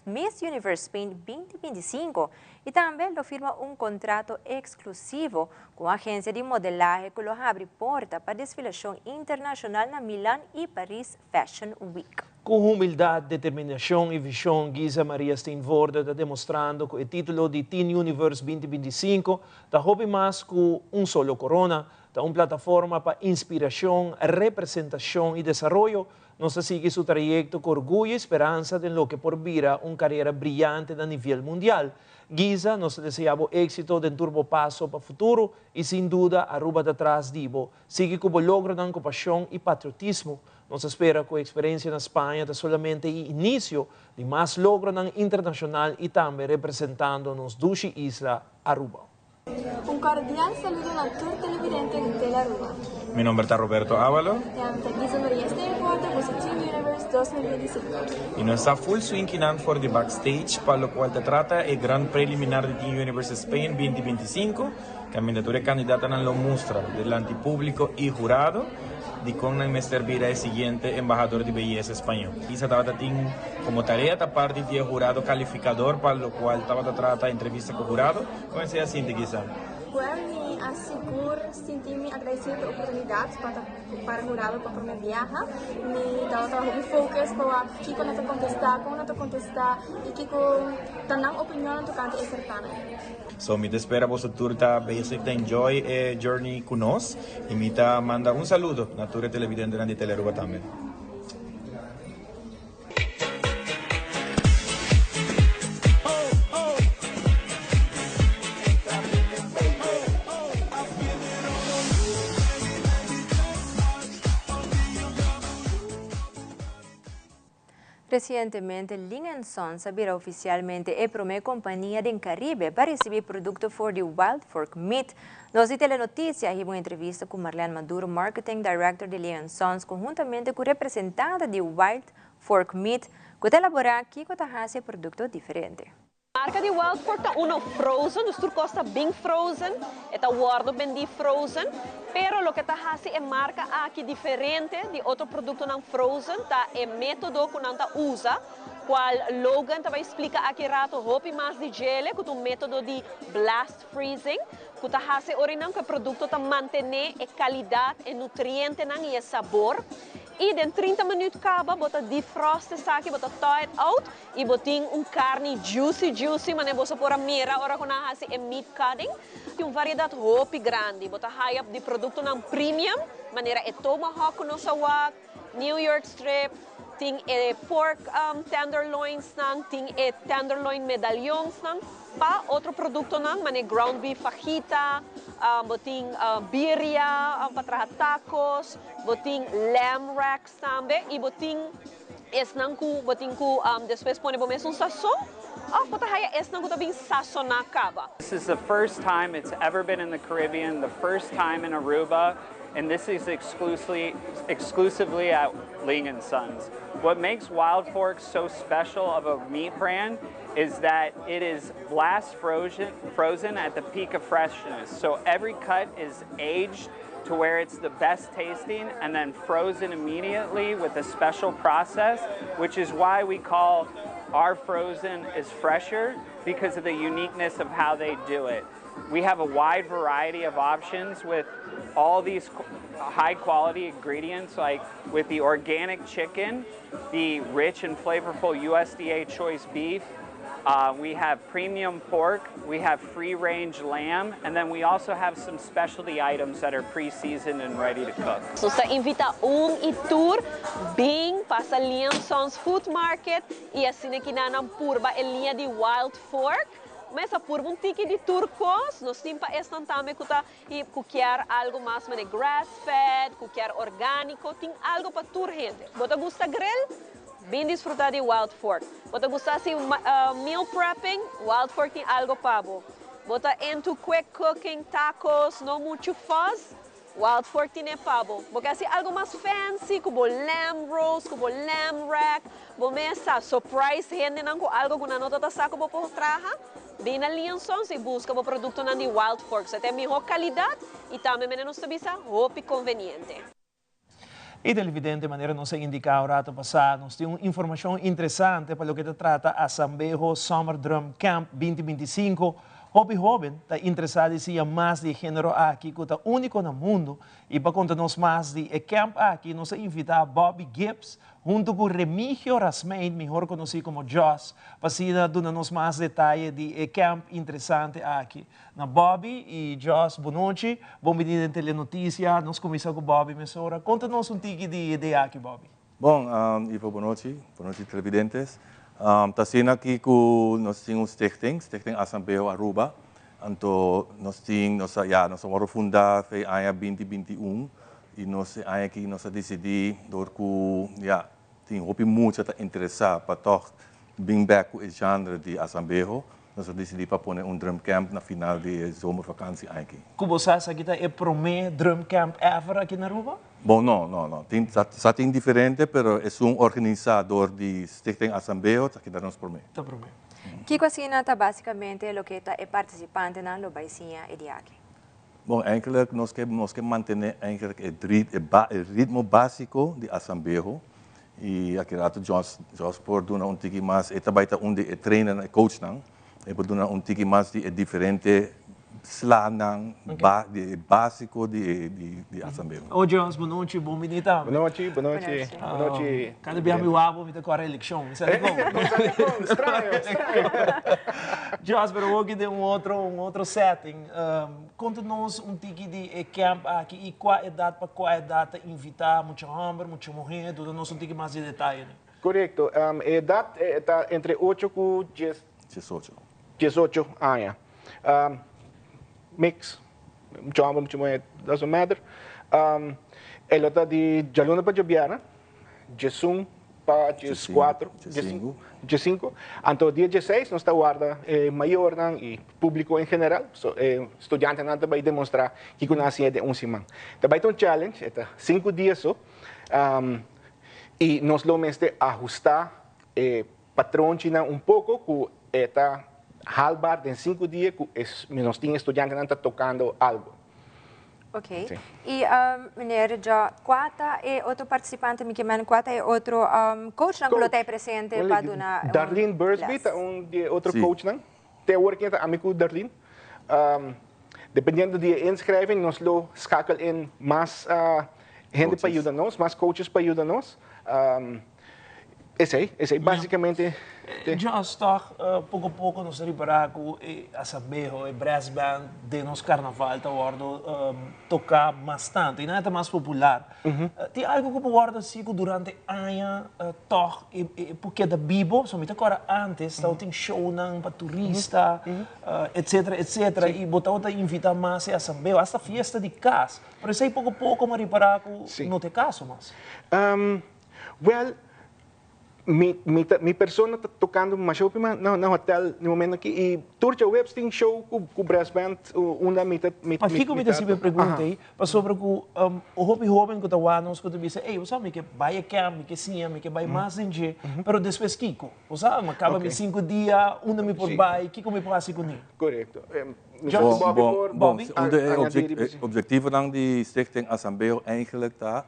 Miss Universe Spain 2025 y también lo firma un contrato exclusivo con la agencia de modelaje que lo abre puerta para desfilación internacional en Milán y París Fashion Week. Com humildade, determinação e visão, Giza Maria Steinvorda está demonstrando que o título de Teen Universe 2025 está hobby mais que solo corona, está uma plataforma para inspiração, representação e desenvolvimento. Nós sigue seu trajeto com orgulho e esperança de lo que por vira uma carreira brilhante a nível mundial. Giza, nós desejamos êxito de turbo passo para o futuro e, sem dúvida, Aruba de atrás dibo. Sigue como logro de compaixão e patriotismo. Nós espera que a experiência na Espanha é somente o início de mais logro internacional e também representando nos duas islas Aruba. Un cordial saludo a todos los televidentes de Aruba. Mi nombre es Roberto Ávalo. Giza Maria Steinvorda por Teen Universe 2025. Y nos está full swing por the backstage, para lo cual te trata el gran preliminar de Teen Universe Spain 2025. Candidatura candidata en lo muestra delante público y jurado. De con Mr. Vira el siguiente embajador de belleza español. Giza estaba como tarea esta parte de jurado calificador, para lo cual estaba trata entrevista con jurado. ¿Cómo se así, Giza? Well, asegurar sentir-me agradecido pela oportunidade para jurado para minha viagem. Me dá o fokus para o que não te contestar, como não te contestar e que tanang opinião do canto é certamen. So, me espera vos tour ta basic ta enjoy journey con nos y me ta manda un saludo na tour televidente na di Teleruba también. Recientemente, Ling & Sons abrirá oficialmente a primeira companhia do Caribe para receber produto for the Wild Fork Meat. Nós de Telenotícia hicimos uma entrevista com Marlene Maduro, Marketing Director de Ling & Sons, conjuntamente com o representante de Wild Fork Meat, que elaborar aqui com o produto diferente. A marca de Wild Fork está uno frozen, dus costa bem frozen, está guardo bem de frozen, pero lo que está haciendo é marca aqui diferente de outro produto não frozen, tá é método que não tá usa, qual Logan vai explicar aqui rato hopi mais de gele, que é um método de blast freezing, que tá hace orinan que o produto tá manter a qualidade, e nutriente não e sabor. E dentro de 30 minutos acaba, bota defrost aqui, bota thaw it out e botin carne juicy, mas você pôr a mira, ora quando hasi é meat cutting. Tem uma variedade hopi grande, bota high up de produto não premium, maneira é tomahawk no sawak, New York strip, tem pork tenderloins não, tem tenderloin medalhões não. Pa outro produto não, mas ground beef fajita, botin birria, para tacos, botin lamb racks também e botin depois põe um sazon. This is the first time it's ever been in the Caribbean, the first time in Aruba, and this is exclusively at Ling & Sons. What makes Wild Fork so special of a meat brand is that it is blast frozen at the peak of freshness. So every cut is aged to where it's the best tasting and then frozen immediately with a special process, which is why we call our frozen is fresher, because of the uniqueness of how they do it. We have a wide variety of options with all these high quality ingredients, like with the organic chicken, the rich and flavorful USDA choice beef, we have premium pork, we have free-range lamb, and then we also have some specialty items that are pre-seasoned and ready to cook. So sa invita tour bem passa Ling & Sons Food Market e assim aqui na purba a linha de Wild Fork. Mas a purba tiki de turcos, nós temos para esta também que cuquear algo mais grass-fed, cuquear orgânico, tem algo para tour gente. Você gosta grill? Bem desfrutar de Wild Fork. Você gosta de meal prepping? Wild Fork tem algo para você. Você into quick cooking, tacos, não muito fuzz? Wild Fork tem para você. Você quer algo mais fancy, como lamb roast, como lamb rack, você surprise gente não com algo que não está saco para trazer? Bem na Ling & Sons e busca o produto de Wild Fork. Você tem melhor qualidade e também menos serviço e conveniente. E televidente, maneira não se indicar o rato passado, nós temos informação interessante para o que se trata a Sambejo Summer Drum Camp 2025. Hobby jovem está interessado em mais de gênero aqui, que é único no mundo. E para contar-nos mais de camp aqui, nós invitamos Bobby Gibbs, junto com Remigio Rasmein, melhor conhecido como Joss, para dar-nos mais detalhes de camp interessante aqui. Na Bobby e Joss, boa noite. Bom dia em Telenotícia. Nós começamos com Bobby Mesora. Conta-nos um tique de aqui, Bobby. Bom, Ivo, boa noite televidentes. Tá sendo aqui com nós temos stichting Asambejo Aruba. Então nós temos nossa fundar foi em 2021 e nós aqui nós decidimos que tem muito interessado para tocar bem back o gênero de Asambejo. Nós decidimos para pôr drum camp na final de zomervakantie aqui. Como você sabe que é o primeiro drum camp ever aqui na Aruba? Bom, não. Tem diferente, mas é organizador de Stichting Asambejo que dá nos primeiro. Tá primeiro. Que cocina está basicamente o que é participante na Lobaicinha e de aqui? Bom, eigenlijk nós queremos manter o ritmo básico de Asambejo. E aqui rato Joss por dar tique mais, trabalha onde treina coach não. E por dar tique mais de diferente slanang básico de asambeo. Ô, Jones, boa noite, bom menina. Boa noite, boa noite. Boa noite. Cada vez me abo, me decora a eleição. Isso é legal. Estranho. Jones, pero hoje de outro setting. Conta-nos tiki de camp aqui e qual idade para qual idade invitar, muita hambre, muita mulher, dá-nos tiki mais de detalhe. Correto. A idade está entre 8 e 18 anos. Mix. Mucho hombre, mucho mujer, doesn't matter. El otro de Jaluna para Jabiana, Jesum para J4, J5. Entonces, dia 16, nós está guarda maior e público em geral. Estudiante não vai demonstrar que conhece de semana. Também tem um challenge, é 5 dias só. E nós vamos ajustar patrão pouco com esta halbar em 5 dias, nós temos estudantes que estão tocando algo. Ok. Sim. E, meneer, qual é outro participante, qual é outro coach que está presente para dar Darlene Bursby, outro coach. Até agora, que é amigo Darlene. Dependendo de inscreving, nós escalam mais gente para ajudar-nos, mais coaches para ajudar-nos. Esse aí, basicamente. Já está, pouco a pouco, nós reparamos que a Assambejo, a brass band de nosso carnaval está tocar bastante, e não é mais popular. Tem algo que guarda assim durante anos, porque da Bibo, somente agora antes, tem show para turista, etc, etc, e botar invitar mais a Assambejo, esta festa de casa. Por isso aí pouco a pouco, mas reparamos que não tem caso mais. Well, minha pessoa está tocando uma show no hotel no momento aqui e Turcia Webs tem show com o brass band onde Mas fico me desse pergunta aí sobre o jovem que está nós que disse ei você sabe que vai a camp que sim que vai mais em dia pero depois Kiko você sabe acaba me 5 dias onde me por vai Kiko me passa com ele correto bom o objetivo não de Stichting Assambejo eigenlijk está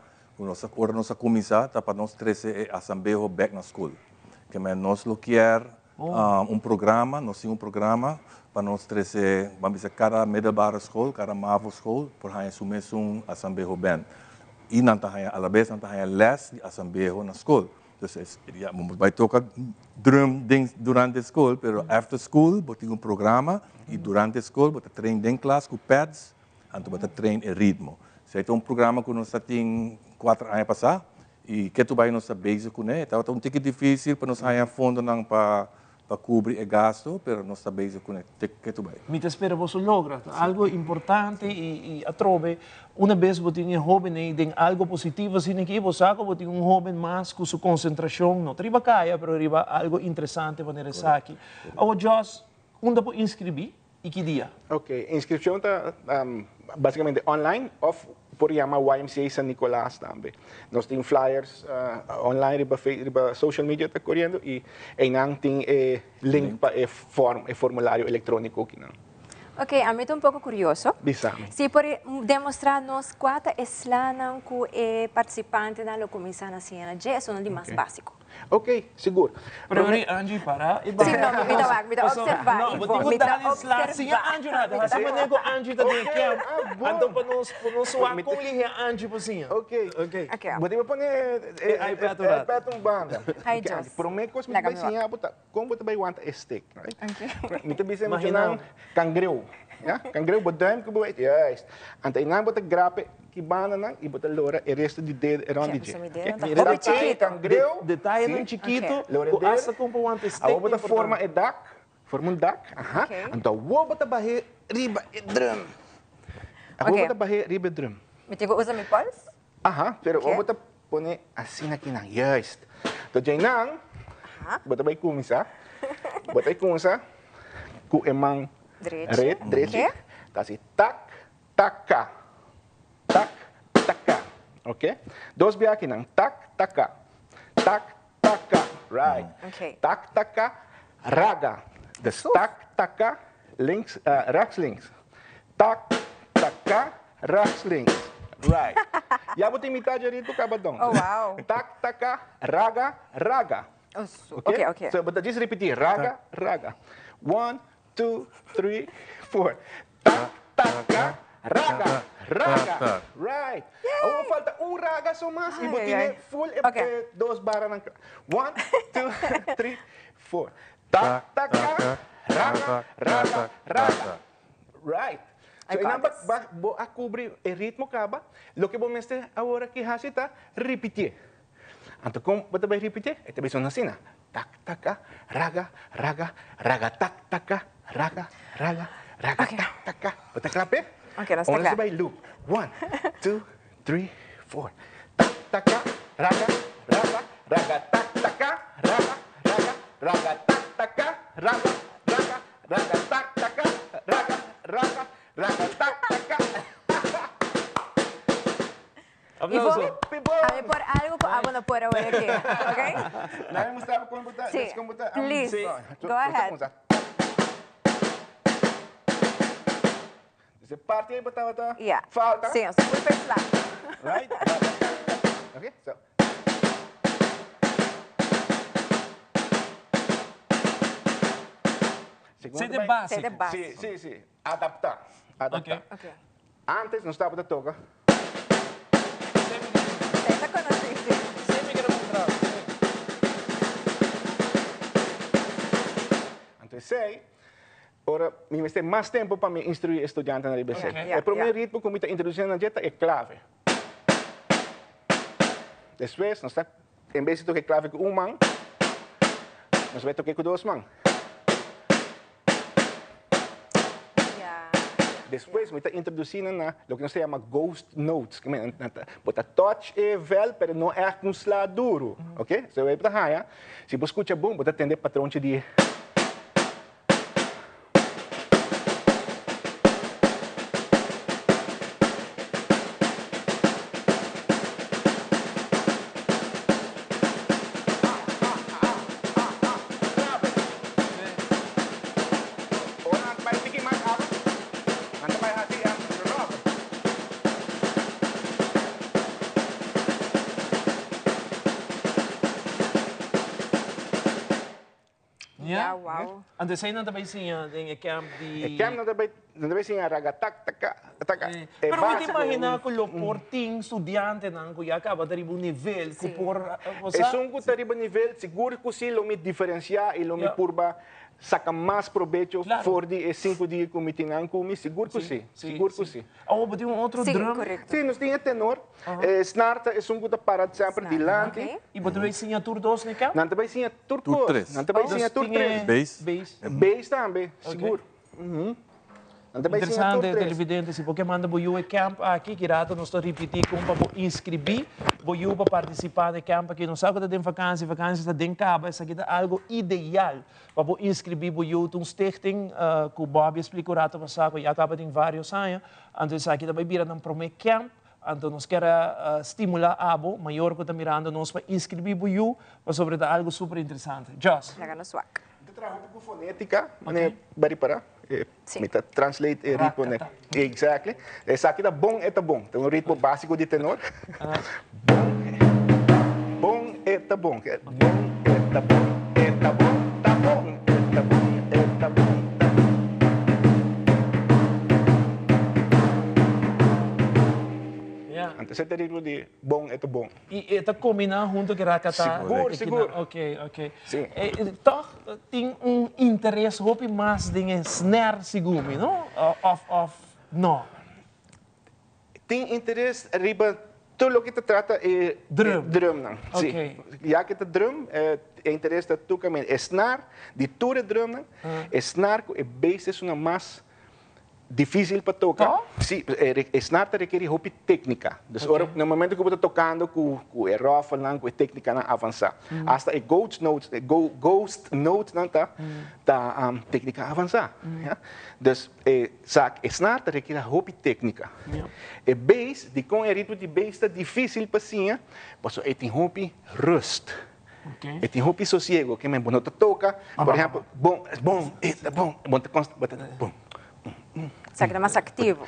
agora nós começar para nós trazer a Assambejo back na escola. Que nós quer programa, nós temos programa para nós trazer, vamos dizer, cada middelbare school, cada MAVO school, por aí assumir Assambejo band. E não tá a la vez não tá les de Assambejo na escola. Então, vai tocar drum durante a escola, pero after school, botar programa e durante a escola, botar treino em classe com pads, então botar treino e ritmo. Esse é programa que nós temos 4 anos passados e que tu vai nos base com ele. Então, é um pouco difícil para nós ganhar fundo para cobrir o gasto, mas nós base com ele. Que tu vai. Me espero você logra algo importante e atrove. Uma vez você tem jovem e tem algo positivo assim que você sabe você tem jovem mais com sua concentração, não triba caia, mas riba algo interessante para nesse aqui. Agora, Josh, onde pode inscrever e que dia? Ok, inscrição está basicamente online off por chamar YMCA San Nicolás também. Nós temos flyers online riba social media está correndo e não tem link para o formulário eletrônico aqui não. Ok, a mim estou pouco curioso. Bisame. Se por demonstrar-nos qual é o que participante da comissão na cena, já é de mais básico. Ok, seguro. Pero Angie, para. Sim, não, me dá observar. Não, vou dar observar. Sim, Angie, nada. Mas como é que Angie está de camp? Então, para nós soar com ele, Angie, pozinha. Ok. Vou te pôr iPad banda. Ai, Deus. Prometo que você vai ensinar como você vai want steak, right? Me te bisa imaginar cangreu. Cangreu, botar que vai. Yes. Então, não botar grape que banana e botar lora e resto de dedo around the jet. Cangreu. Detalhe no chiquito, asa com o steak. Agora botar forma é duck, forma duck. Então, vou botar barre riba e drum. Vou botar barre riba e drum. Me tenho que usar meu pulse? Pero vou botar pone assim aqui na yes. Então, já não. Botar vai começar. Botar começar com emang direito. Tá assim, tac, taca. Tak, taka. Ok? Dois biar aqui, não. Tak, taka. Tak, taka. Right. Okay. Tak, taka, raga. Tak, taka, links, rechts, links. Tak, taka, rechts, links. Right. Já vou te imitar direito o cabadão. Oh, wow. Tak, taka, raga, raga. Ok. So, but just repetir. Raga, raga. 1, 2, 3, 4. Tak, raga, raga. Right. Aún falta un raga só mais e você tem full dos barras na 1, 2, 3, 4. Tak, taka, raga, raga, raga. Right. So, vou a cobrir o ritmo acaba. Lo que vamos a agora que hace está repetir. Então, como você vai repetir? Esta vai sonar assim, tak, taka, raga, raga, raga, tak, taka, raga, raga, raga, tak, taka. Você clape? Ok, nós estamos vai loop. 1, 2, 3, 4. Tak, taka, raga, raga, raga, tak, taka, raga, raga, raga, tak, taka, raga, raga, raga, tak, taka, raga, raga, raga, tak, taka. Aplauso. A ver, por algo, no puedo ver aquí, ¿ok? Nadie mostraba cómo botar. Sí, please, go ahead. Essa parte aí botava falta. Sim, só por pensar. Right? Okay, so. Sei de base. Sim, sim. Adaptar. Adaptar. Okay. Antes não estava da toca. Então, sei. Ora, me vai ter mais tempo para me instruir estudante na IBC. O primeiro ritmo que me está introduzindo na dieta é clave. Depois, nós está, em vez de tocar clave com uma mão, nós vamos tocar com duas mãos. Depois, me está introduzindo na o que nós chamamos ghost notes. Que bota touch é velho, mas não é um slá duro. Ok? Você vai para a se você escuta bom, você atender patrão de Wow. Antes aí não também sim, em camp de... Em camp não também sim, raga, tak, taka, taka. Pero você imagina que o portinho estudante não que acaba de um nível que por... É um que arriba nível, seguro que sim, lo me diferenciar e lo me purba saca mais proveito fora de 5 dias que me tinham comigo, seguro que sim. Seguro que sim. Oh, mas tem outro drum? Sim, nós tínhamos tenor. Snarta é um que para sempre dilante. E você vai sim a tour 2 né, camp? Não também sim a tour 3. Não também sim a tour 3. Base também, seguro. Interessante, televidente, se você manda o camp aqui, que nós estamos repetindo como para inscrever, para participar do camp aqui, não sabe que tem vacância está dentro cabo, isso aqui é algo ideal para inscrever um stichting que o Bob explicou rato passado, que acaba em vários anos, então isso aqui também vira um primeiro camp, então nós queremos estimular a abo maior que está mirando nós para inscrever para sobre algo super interessante. Joss. Eu trabalho com fonética, né, bari para. Me translate o ritmo, né? Exactly. Essa aqui é bom, é bom. Tem um ritmo básico de tenor. Bom, é bom. Bom, é bom. É bom, tá bom, tá bom. É bom, tá bom. Então, esse ritmo de bom, é bom. E está combinado junto com a Rakata? Seguro. Ok. Sim. Toch tem interesse hopi mais de snare segumi, não? Não. Tem interesse riba tudo o que te trata é drum, não? Ok. Já que te drum é interesse de tu caminho. Snare de tudo drum, não? Snare é base é uma mais difícil para tocar. Sim, snare requer hopi técnica. Então, no momento que você está tocando com o ruffle, com a técnica avançada. Hasta ghost note não tá técnica avançada. Então, snare requer hopi técnica. E bass, de com o ritmo de bass está difícil para sim, porque tem hopi rust. E tem hopi sossego, que mesmo não toca, por exemplo, bom, Sabe que é mais ativo.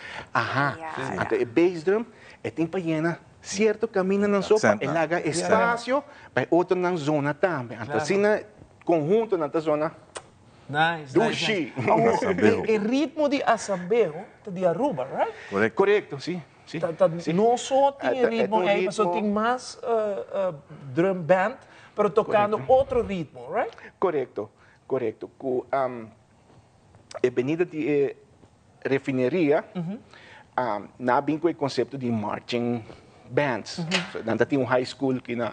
Então, o bass drum tem para llenar certo caminho na sopa, ele haga espaço para outro na zona também. Então, se na conjunto na zona, Nice. Dushi. El ritmo de asambejo de Aruba, right? Correcto, sí. Sí. No solo tiene ritmo, solo tiene más drum band, pero tocando otro ritmo, right? Correcto. Venida de refineria, na bem com o conceito de marching bands. Nanda tinha high school que na.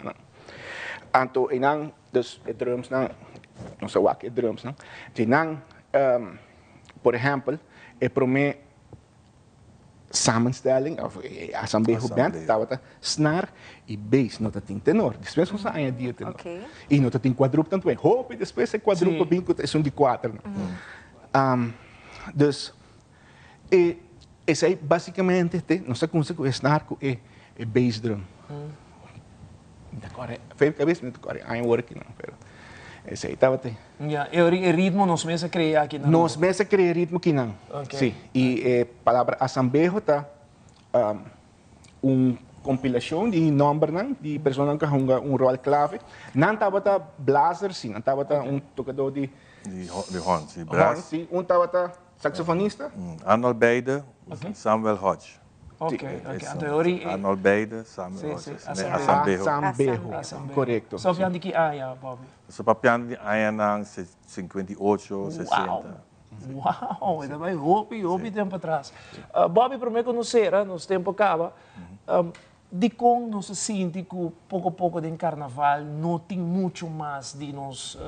Anto inang dus drums na, não sei o que drums na. Tinang, por exemplo, para mim samenstelling of asambejo band, tava snare e bass, nota tem tenor. Depois você ainda dia tenor. E nota tem quadruplo também. Hope depois é quadruplo bem que é de 4. Dus esse aí basicamente não sei como se o snare com é bass drum. Veel cabeça não corre, I'm working não, pero esse aí tava tem. O ritmo nos meses cria aqui não. Nos meses cria ritmo aqui não. Sim. E palavra asambejo tá compilação de número não, de pessoas que jogam rol clave. Não tava tá blazer sim, não tava tá tocador de horn, sim, brass. Sim, tava tá saxofonista. Arnold Beide, Samuel Hodge. Arnold Beide, Samuel Hodge. Asambejo. Correcto. Só piano de que aya, Bobby? Só piano de aya ng 58, 60. Uau, ainda vai roupa tempo atrás. Bobby, para mim conhecer, nos tempo acaba, de como nós sente que pouco a pouco de carnaval não tem muito mais de nos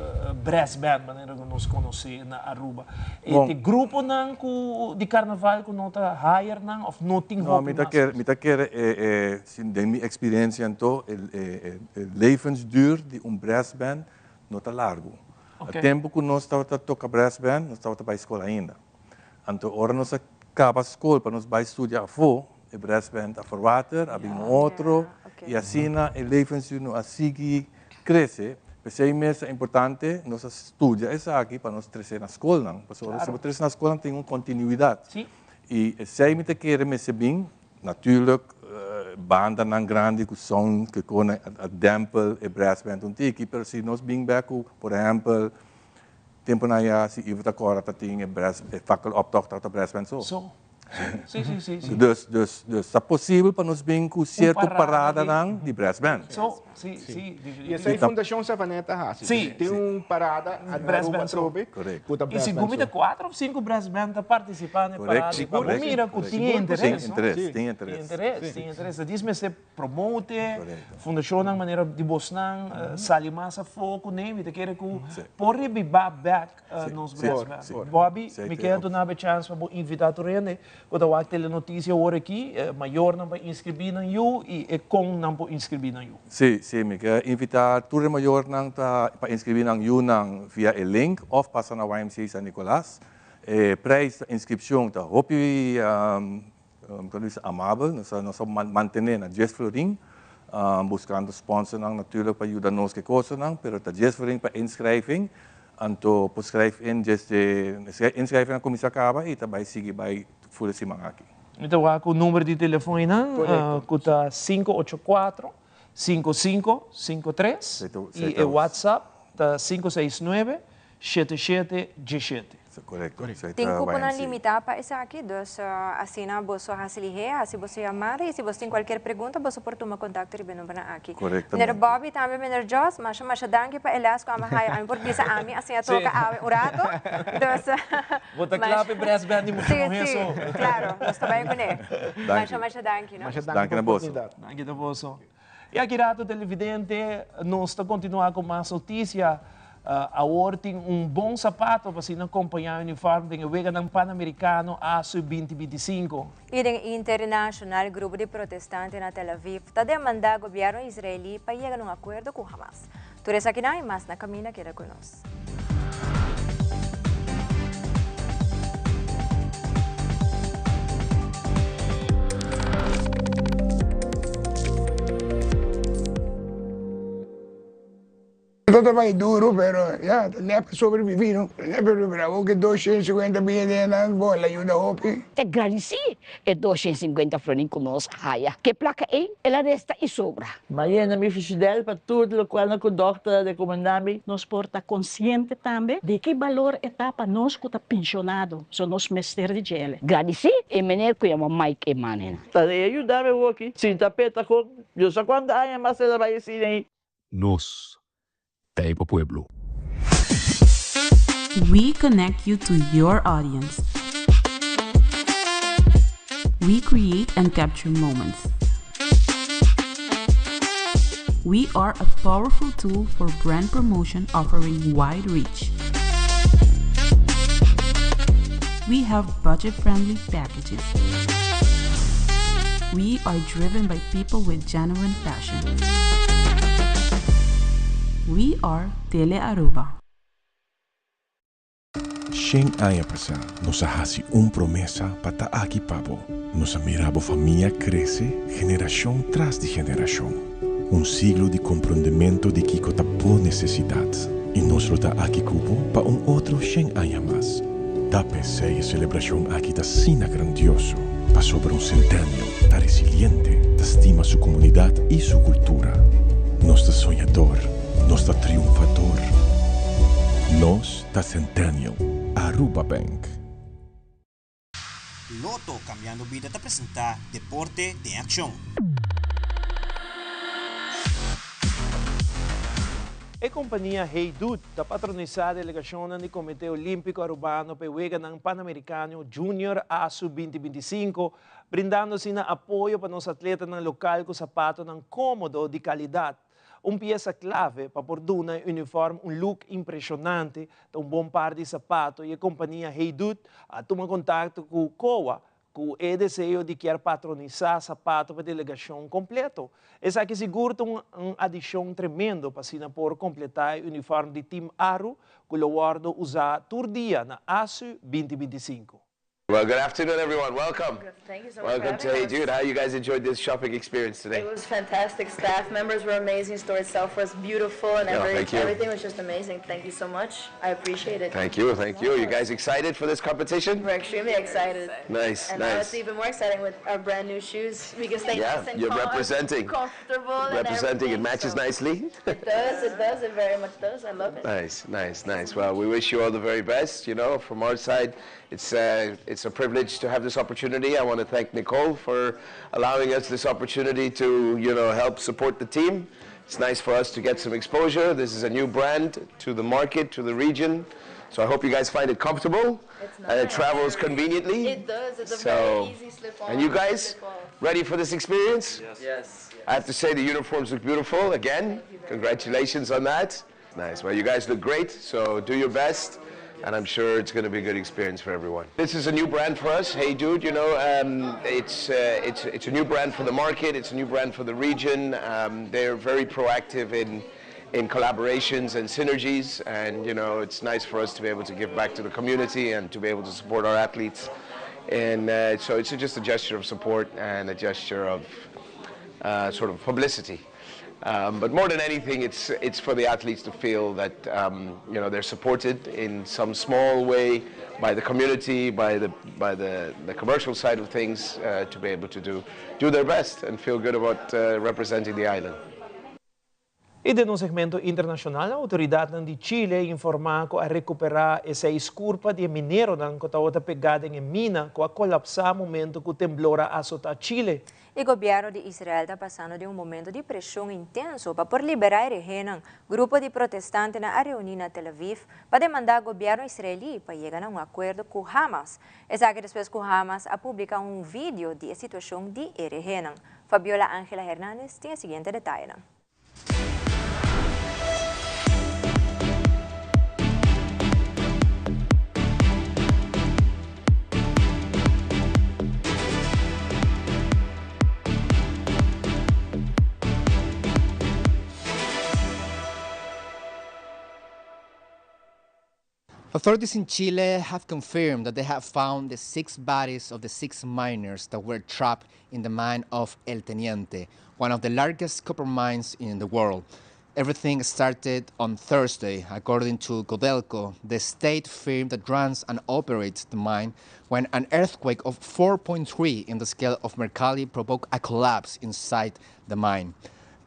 brass band, maneira que nós conhecemos na Aruba. E grupo não de carnaval que não está higher não, ou não tem roupa mais? Me quer de minha experiência então, o levensduur de brass band não está largo. O tempo que nós estávamos a tocar brass band, nós estávamos para a escola ainda. Então, agora nós acaba a escola para nós estudar fora. O brass band a forwater, a um outro, e assim o levensduur assim cresce. Pensei mesmo é importante nós estudar isso aqui para nós crescer na escola, não? Porque se você crescer na escola tem uma continuidade. Sim. E se me te quer me bem, natuurlijk banda não grande que são que com a dempel e brass band um tiki, mas se nós bem back, por exemplo, tempo na já se eu agora tem brass fackel optocht dat brass band so. Sim. Dus é possível para nós bem com certa parada de brass band. Sim. E essa é a Fundação Savaneta Sim. Tem parada a brass band trobe. Correto. E se comida 4 ou 5 brass band a participar na parada, por mira que tem interesse. Tem interesse. Diz-me se promote, Fundação na maneira de Bosnan, sali massa foco, nem te quer que por rebibar back nos brass band. Bobby, me quer dar a chance para invitar tu rende. Quando eu tele notícia agora aqui, maior não vai inscrever na you e com não vai inscrever na you. Sim, me quer invitar tudo maior não para inscrever na you via o link ou passar na YMCA San Nicolás. Prijs de inscrição tá hopi amável, nós manter na Jazz Florin, buscando sponsor natuurlijk para ajudar nós que coisa não, pero tá Jazz Florin para inscreving. Anto poschrijf in, inschrijven na commissie acaba e também seguir by full simang aqui. Então, o número de telefone é 584-5553 e o WhatsApp é 569-7717. Correto. Tem cupom limitado para isso aqui, dus assim você facilita, se você chamar e se você tem qualquer pergunta, você pode tomar contato e venir aqui. Correto. Meneer Bobby, também meneer Jos, mas danke para elas como a por bisa ami, assim a toca a rato. Dus Vou claro para brass band muito Sim, claro, nós também com ele. Mas danke, não? Danke na bolsa. Danke na bolsa. E aqui rato televidente, nós está continuando com mais notícia. Agora tem bom sapato para se acompanhar o uniforme tem o Vegan Pan-Americano ASU 2025. E o internacional grupo de protestantes na Tel Aviv está demandando o governo israelí para chegar a um acordo com Hamas. Tudo isso aqui não é mais na caminha que era conosco. Todo trabajo es duro, pero ya, tenemos que sobrevivir, ¿no? Pero bravo que 250 billetes de bola, la ayuda hopi. Te agradeci e 250 florin conosco, haya. Que placa é? Ela resta e sobra. Mas na minha fidel para tudo o qual o doctor recomendava. Nos porta consciente também de que valor está para nós que está pensionado, são nos mestres de gele. Agradeci e menino que chama Mike Emanen. Tá ajudar eu aqui. Sim, tapeta com. Eu só quando há mais ela vai assim aí. Nos, Taipa Pueblo. We connect you to your audience. We create and capture moments. We are a powerful tool for brand promotion offering wide reach. We have budget-friendly packages. We are driven by people with genuine passion. We are Tele Aruba. Shen aya presa, nos hasi promesa para aquí pavo. Nos mirabo familia crece, generación tras de generación. Siglo de comprendimiento de que por necesidad. Y nos lo da aquí cupo para otro Shen aya más. Tape seis celebración aquí da sina grandioso. Pa sobre centenio, ta resiliente, ta estima su comunidad y su cultura. Nos da soñador, nos da triunfador. Nos da centenio. Aruba Bank. Loto Cambiando Vida te presenta Deporte de Acción. A companhia Hey Dude está patronizada a delegação do Comitê Olímpico Arubano para o Pan-Americano Junior ASU 2025, brindando-se apoio para os atletas local com sapato cômodo de qualidade. Pieza clave para pôr um uniforme, look impressionante, bom par de sapato e a companhia Hey Dude toma contato com o COA, com o desejo de querer patronizar sapato para a delegação completo. Essa aqui segura uma adição tremenda para por completar o uniforme de Team Aru, que o guardo usar todo dia na ASU 2025. Well, good afternoon, everyone. Welcome. Thank you so much. Welcome to Hey Dude. How you guys enjoyed this shopping experience today? It was fantastic. Staff members were amazing. Store itself was beautiful, and everything was just amazing. Thank you so much. I appreciate it. Thank you. Thank you. You guys excited for this competition? We're extremely excited. Nice. And now it's even more exciting with our brand new shoes. We can stay nice and you're representing. Comfortable. Representing. It matches nicely. It does. It does. It very much does. I love it. Nice. Well, we wish you all the very best. You know, from our side, it's a privilege to have this opportunity. I want to thank Nicole for allowing us this opportunity to, help support the team. It's nice for us to get some exposure. This is a new brand to the market, to the region. So I hope you guys find it comfortable and it travels conveniently. It does. It's a very easy slip-on. And you guys ready for this experience? Yes. I have to say the uniforms look beautiful again. Congratulations on that. Nice. Well, you guys look great. So do your best. And I'm sure it's going to be a good experience for everyone. This is a new brand for us, Hey Dude. It's a new brand for the market. It's a new brand for the region. They're very proactive in collaborations and synergies, and it's nice for us to be able to give back to the community and to be able to support our athletes. And so it's just a gesture of support and a gesture of sort of publicity. But more than anything, it's for the athletes to feel that they're supported in some small way by the community, by the commercial side of things, to be able to do their best and feel good about representing the island. E no segmento internacional, a autoridade de Chile informau a recuperar essa esculpa de mineiro que estava pegada em mina com a colapsar momento que o temblor azota Chile. O governo de Israel está passando de momento de pressão intenso para liberar a região. Grupo de protestantes na reunião na Tel Aviv para demandar o governo israelí para chegar a acordo com Hamas. Essa que depois que Hamas a publicar vídeo de situação de região. Fabiola Ángela Hernández tem o seguinte detalhe. Authorities in Chile have confirmed that they have found the 6 bodies of the 6 miners that were trapped in the mine of El Teniente, one of the largest copper mines in the world. Everything started on Thursday, according to Codelco, the state firm that runs and operates the mine, when an earthquake of 4.3 in the scale of Mercalli provoked a collapse inside the mine.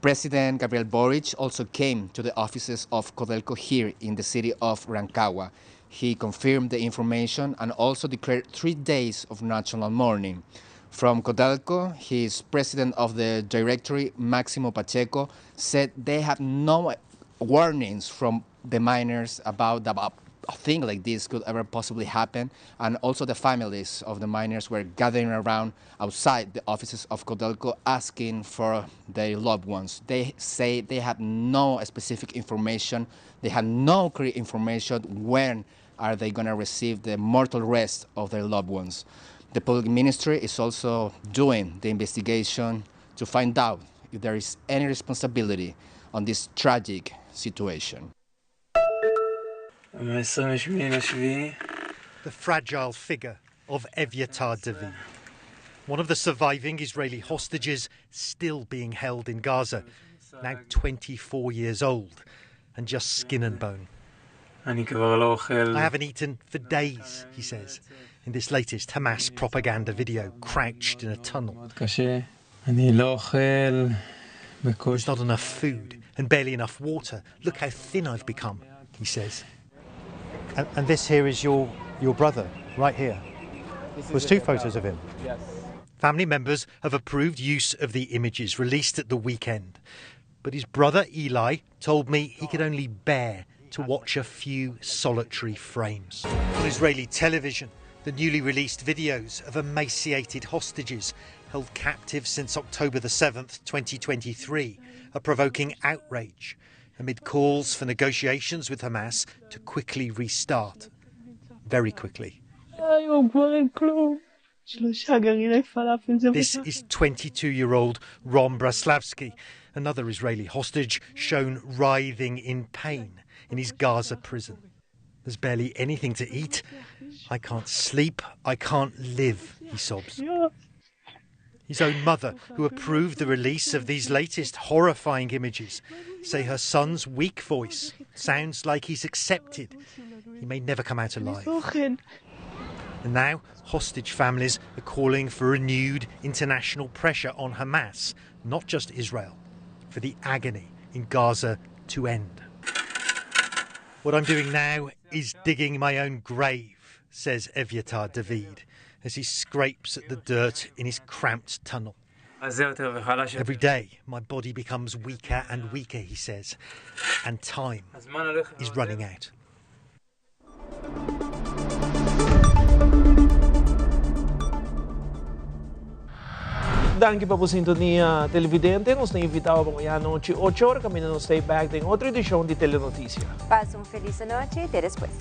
President Gabriel Boric also came to the offices of Codelco here in the city of Rancagua. He confirmed the information and also declared 3 days of national mourning. From Codelco, his president of the directory, Máximo Pacheco, said they have no warnings from the miners about a thing like this could ever possibly happen, and also the families of the miners were gathering around outside the offices of Codelco asking for their loved ones. They say they had no specific information, they had no clear information when are they going to receive the mortal rest of their loved ones. The public ministry is also doing the investigation to find out if there is any responsibility on this tragic situation. The fragile figure of Evyatar David, one of the surviving Israeli hostages still being held in Gaza, now 24 years old and just skin and bone. I haven't eaten for days, he says, in this latest Hamas propaganda video, crouched in a tunnel. There's not enough food and barely enough water. Look how thin I've become, he says. And this here is your brother, right here. There's 2 photos of him. Yes. Family members have approved use of the images released at the weekend. But his brother Eli told me he could only bear to watch a few solitary frames. On Israeli television, the newly released videos of emaciated hostages held captive since October the 7th, 2023, are provoking outrage amid calls for negotiations with Hamas to quickly restart. Very quickly. This is 22-year-old Rom Braslavsky, another Israeli hostage shown writhing in pain in his Gaza prison. There's barely anything to eat. I can't sleep. I can't live, he sobs. His own mother, who approved the release of these latest horrifying images, say her son's weak voice sounds like he's accepted. He may never come out alive. And now, hostage families are calling for renewed international pressure on Hamas, not just Israel, for the agony in Gaza to end. What I'm doing now is digging my own grave, says Evyatar David, as he scrapes at the dirt in his cramped tunnel. Every day, my body becomes weaker and weaker, he says, and time is running out. Danke pa po sintonia televidente. Nos na-invitado po ngayon noche 8 horas. Kami na stay back din otra edición de Telenoticia. Pasa un feliz noche y te después.